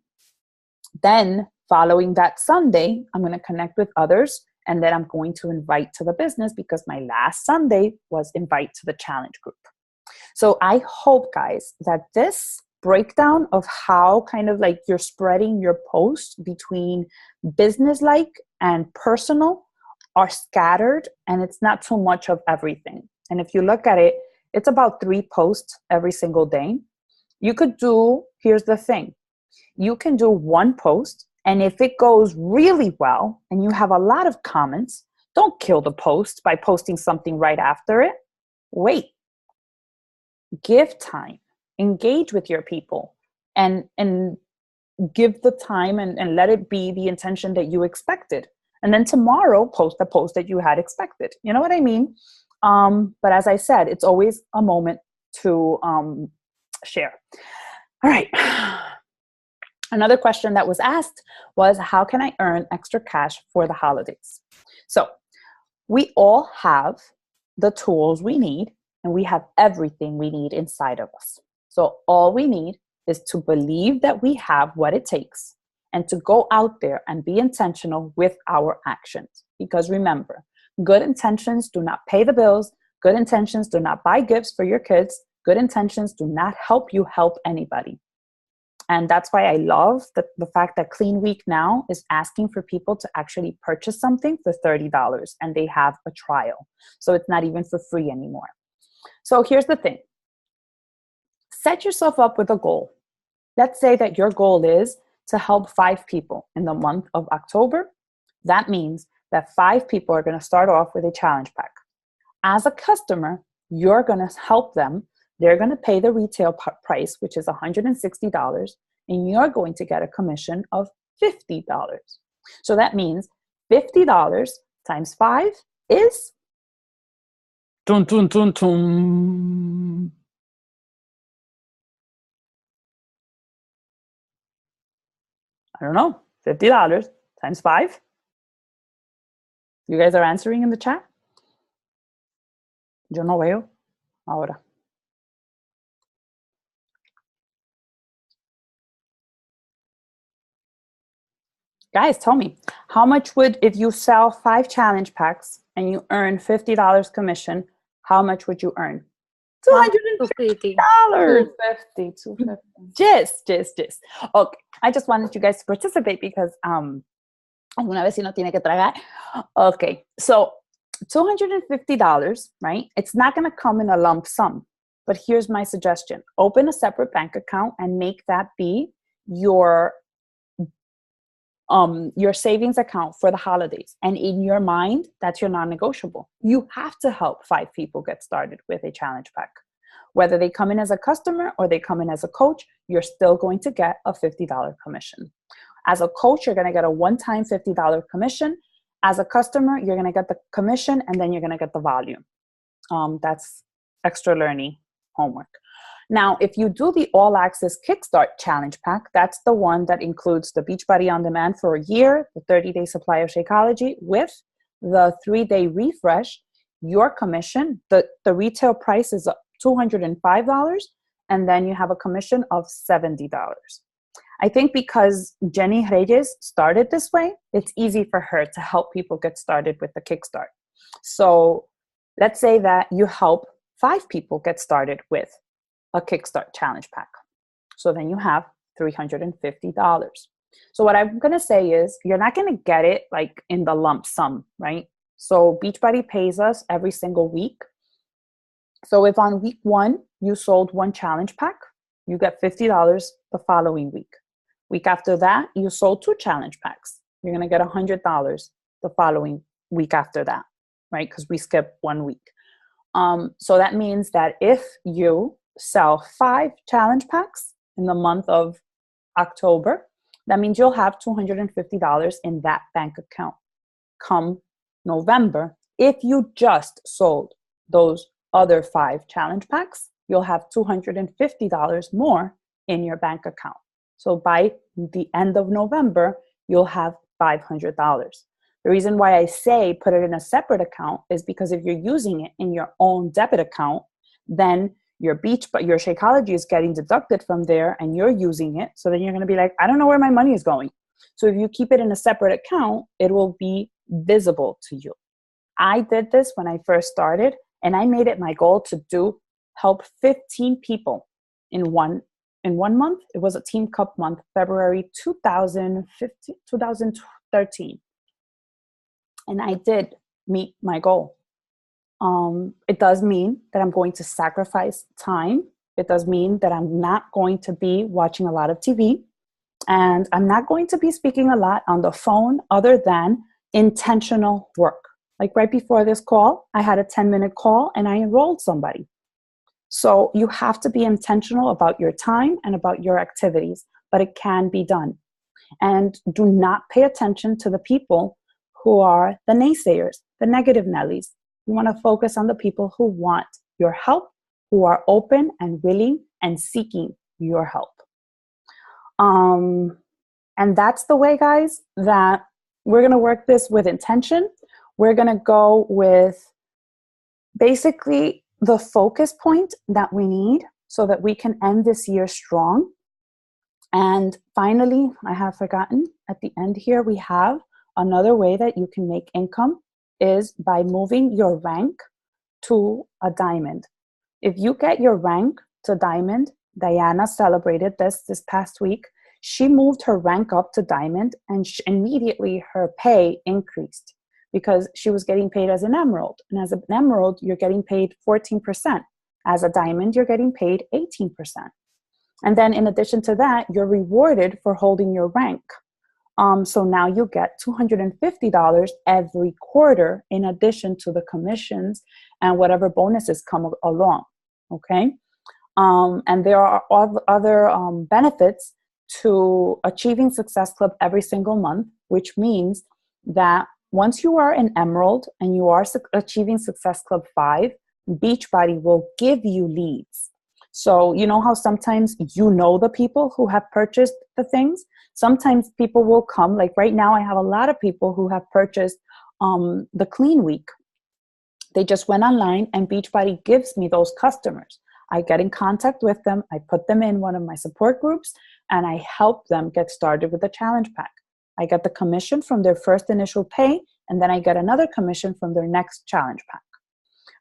Then following that Sunday, I'm going to connect with others, and then I'm going to invite to the business because my last Sunday was invite to the challenge group. So I hope, guys, that this breakdown of how kind of like you're spreading your posts between business-like and personal are scattered, and it's not too much of everything. And if you look at it, it's about 3 posts every single day. You could do, here's the thing, you can do 1 post, and if it goes really well and you have a lot of comments, don't kill the post by posting something right after it. Wait. Give time. Engage with your people and give the time and let it be the intention that you expected. And then tomorrow, post the post that you had expected. You know what I mean? But as I said, it's always a moment to share. All right. Another question that was asked was, how can I earn extra cash for the holidays? So we all have the tools we need, and we have everything we need inside of us. So all we need is to believe that we have what it takes and to go out there and be intentional with our actions. Because remember, good intentions do not pay the bills. Good intentions do not buy gifts for your kids. Good intentions do not help you help anybody. And that's why I love the fact that Clean Week now is asking for people to actually purchase something for $30 and they have a trial. So it's not even for free anymore. So here's the thing. Set yourself up with a goal. Let's say that your goal is to help 5 people in the month of October. That means that 5 people are going to start off with a challenge pack. As a customer, you're going to help them. They're going to pay the retail price, which is $160, and you're going to get a commission of $50. So that means $50 times 5 is dun, dun, dun, dun. I don't know, $50 times 5. You guys are answering in the chat? Yo no veo ahora. Guys, tell me, how much would, if you sell 5 challenge packs and you earn $50 commission, how much would you earn? $250. $250. Just. Okay, I just wanted you guys to participate because alguna vecino tiene que tragar. Okay, so $250, right? It's not going to come in a lump sum, but here's my suggestion. Open a separate bank account and make that be your savings account for the holidays. And in your mind, that's your non-negotiable. You have to help 5 people get started with a challenge pack. Whether they come in as a customer or they come in as a coach, you're still going to get a $50 commission. As a coach, you're going to get a one-time $50 commission. As a customer, you're going to get the commission and then you're going to get the volume. That's extra learning homework. Now, if you do the All Access Kickstart Challenge Pack, that's the one that includes the Beachbody On Demand for a year, the 30-day supply of Shakeology, with the 3-day refresh. Your commission, the retail price is $205, and then you have a commission of $70. I think because Jenny Reyes started this way, it's easy for her to help people get started with the Kickstart. So let's say that you help 5 people get started with a Kickstart Challenge Pack. So then you have $350. So what I'm going to say is you're not going to get it like in the lump sum, right? So Beachbody pays us every single week. So if on week 1 you sold 1 challenge pack, you get $50 the following week. Week after that, you sold 2 challenge packs. You're going to get $100 the following week after that, right? Because we skipped 1 week. So that means that if you sell 5 challenge packs in the month of October, that means you'll have $250 in that bank account come November. If you just sold those other 5 challenge packs, you'll have $250 more in your bank account. So by the end of November, you'll have $500. The reason why I say put it in a separate account is because if you're using it in your own debit account, then your Shakeology is getting deducted from there and you're using it. So then you're going to be like, I don't know where my money is going. So if you keep it in a separate account, it will be visible to you. I did this when I first started, and I made it my goal to help 15 people in one month. It was a Team Cup month, February 2013. And I did meet my goal. It does mean that I'm going to sacrifice time. It does mean that I'm not going to be watching a lot of TV. And I'm not going to be speaking a lot on the phone other than intentional work. Like right before this call, I had a 10-minute call and I enrolled somebody. So you have to be intentional about your time and about your activities, but it can be done. And do not pay attention to the people who are the naysayers, the negative Nellies. You want to focus on the people who want your help, who are open and willing and seeking your help. And that's the way, guys, that we're going to work this with intention. We're going to go with basically the focus point that we need so that we can end this year strong. And finally, I have forgotten, at the end here, we have another way that you can make income is by moving your rank to a diamond. If you get your rank to diamond, Diana celebrated this past week. She moved her rank up to diamond, and immediately her pay increased because she was getting paid as an emerald. And as an emerald, you're getting paid 14%. As a diamond, you're getting paid 18%. And then in addition to that, you're rewarded for holding your rank. So now you get $250 every quarter in addition to the commissions and whatever bonuses come along, okay? And there are other benefits to Achieving Success Club every single month, which means that once you are an emerald and you are Achieving Success Club 5, Beachbody will give you leads. So you know how sometimes you know the people who have purchased the things? Sometimes people will come, like right now I have a lot of people who have purchased the Clean Week. They just went online and Beachbody gives me those customers. I get in contact with them, I put them in one of my support groups, and I help them get started with the challenge pack. I get the commission from their first initial pay, and then I get another commission from their next challenge pack.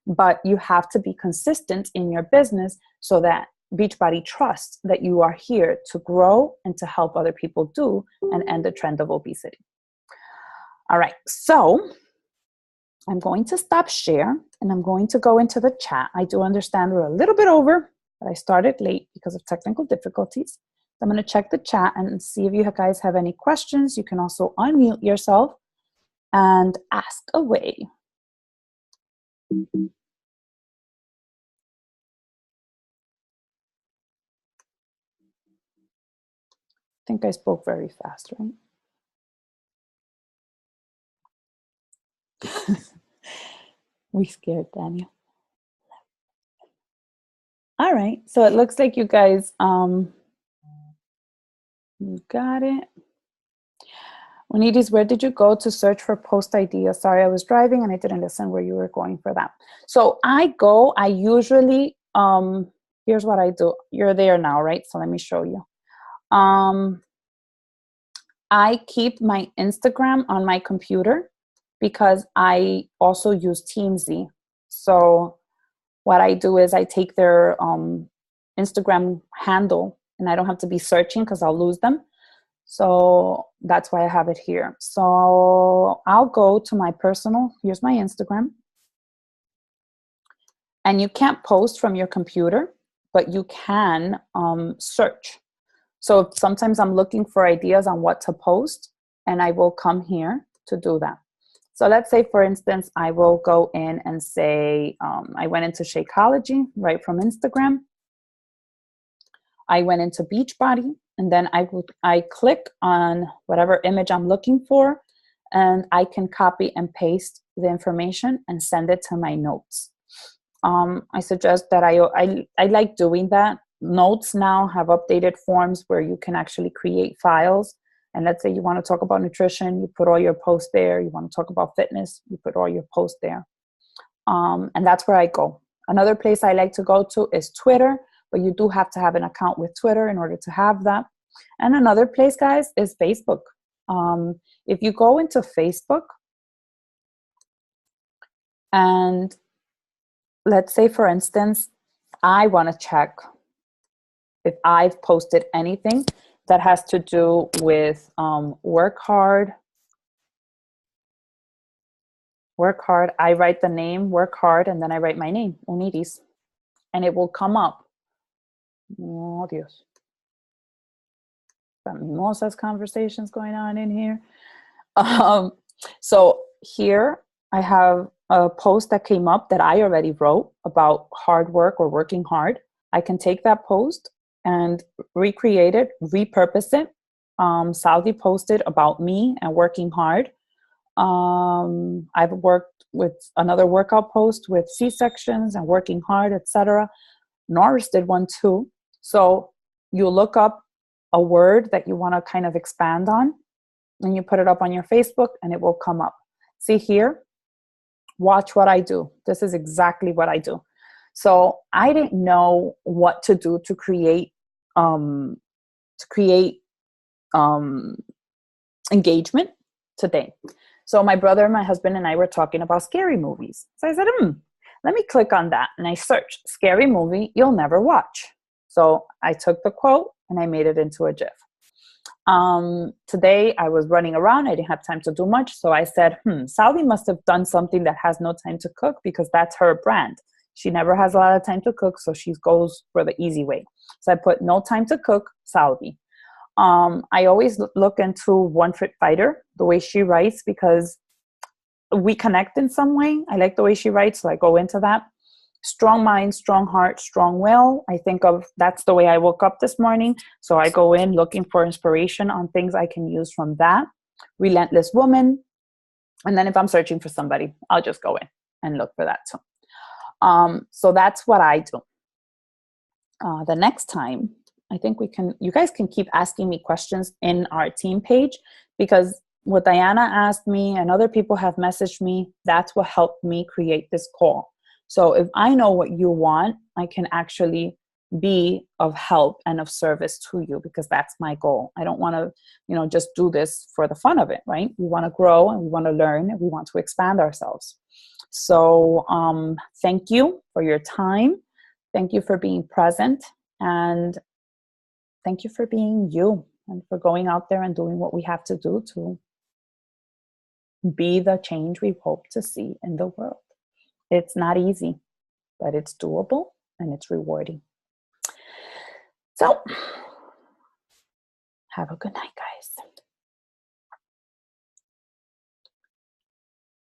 But you have to be consistent in your business so that Beachbody trusts that you are here to grow and to help other people do and end the trend of obesity. All right, so I'm going to stop share and I'm going to go into the chat. I do understand we're a little bit over, but I started late because of technical difficulties. I'm going to check the chat and see if you guys have any questions. You can also unmute yourself and ask away. I think I spoke very fast, right? We scared Daniel. All right, so it looks like you guys, you got it. Juanidis, where did you go to search for post ideas? Sorry, I was driving and I didn't listen where you were going for that. So I usually, here's what I do. You're there now, right? So let me show you. I keep my Instagram on my computer because I also use Teamzy. So what I do is I take their Instagram handle and I don't have to be searching because I'll lose them. So that's why I have it here. So I'll go to my personal, here's my Instagram. And you can't post from your computer, but you can search. So sometimes I'm looking for ideas on what to post and I will come here to do that. So let's say, for instance, I will go in and say, I went into Shakeology right from Instagram. I went into Beachbody, and then I click on whatever image I'm looking for, and I can copy and paste the information and send it to my notes. I suggest that I like doing that. Notes now have updated forms where you can actually create files. And let's say you want to talk about nutrition, you put all your posts there. You want to talk about fitness, you put all your posts there. And that's where I go. Another place I like to go to is Twitter, but you do have to have an account with Twitter in order to have that. And another place, guys, is Facebook. If you go into Facebook and let's say, for instance, I want to check if I've posted anything that has to do with work hard. Work hard. I write the name, work hard, and then I write my name, Juanidis, and it will come up. Oh, Dios. Got mimosas conversations going on in here. So here I have a post that came up that I already wrote about hard work or working hard. I can take that post and recreate it, repurpose it. Saudi posted about me and working hard. I've worked with another workout post with C-sections and working hard, etc. Norris did one too. So you look up a word that you want to kind of expand on, and you put it up on your Facebook and it will come up. See here, watch what I do. This is exactly what I do. So I didn't know what to do to create engagement. today. So my brother, my husband, and I were talking about scary movies. So I said, let me click on that. And I searched scary movie you'll never watch. So I took the quote and I made it into a GIF. Today I was running around. I didn't have time to do much. So I said, Salvi must have done something that has no time to cook, because that's her brand. She never has a lot of time to cook, so she goes for the easy way. So I put no time to cook, Salvi. I always look into One Fit Fighter, the way she writes, because we connect in some way. I like the way she writes, so I go into that. Strong mind, strong heart, strong will. I think of that's the way I woke up this morning. So I go in looking for inspiration on things I can use from that. Relentless woman. And then if I'm searching for somebody, I'll just go in and look for that too. So that's what I do. The next time, I think you guys can keep asking me questions in our team page, because what Diana asked me and other people have messaged me, that's what helped me create this call. So if I know what you want, I can actually be of help and of service to you, because that's my goal. I don't want to, just do this for the fun of it, right? We want to grow and we want to learn and we want to expand ourselves. So thank you for your time. Thank you for being present, and thank you for being you and for going out there and doing what we have to do to be the change we hope to see in the world. It's not easy, but it's doable and it's rewarding. So have a good night, guys.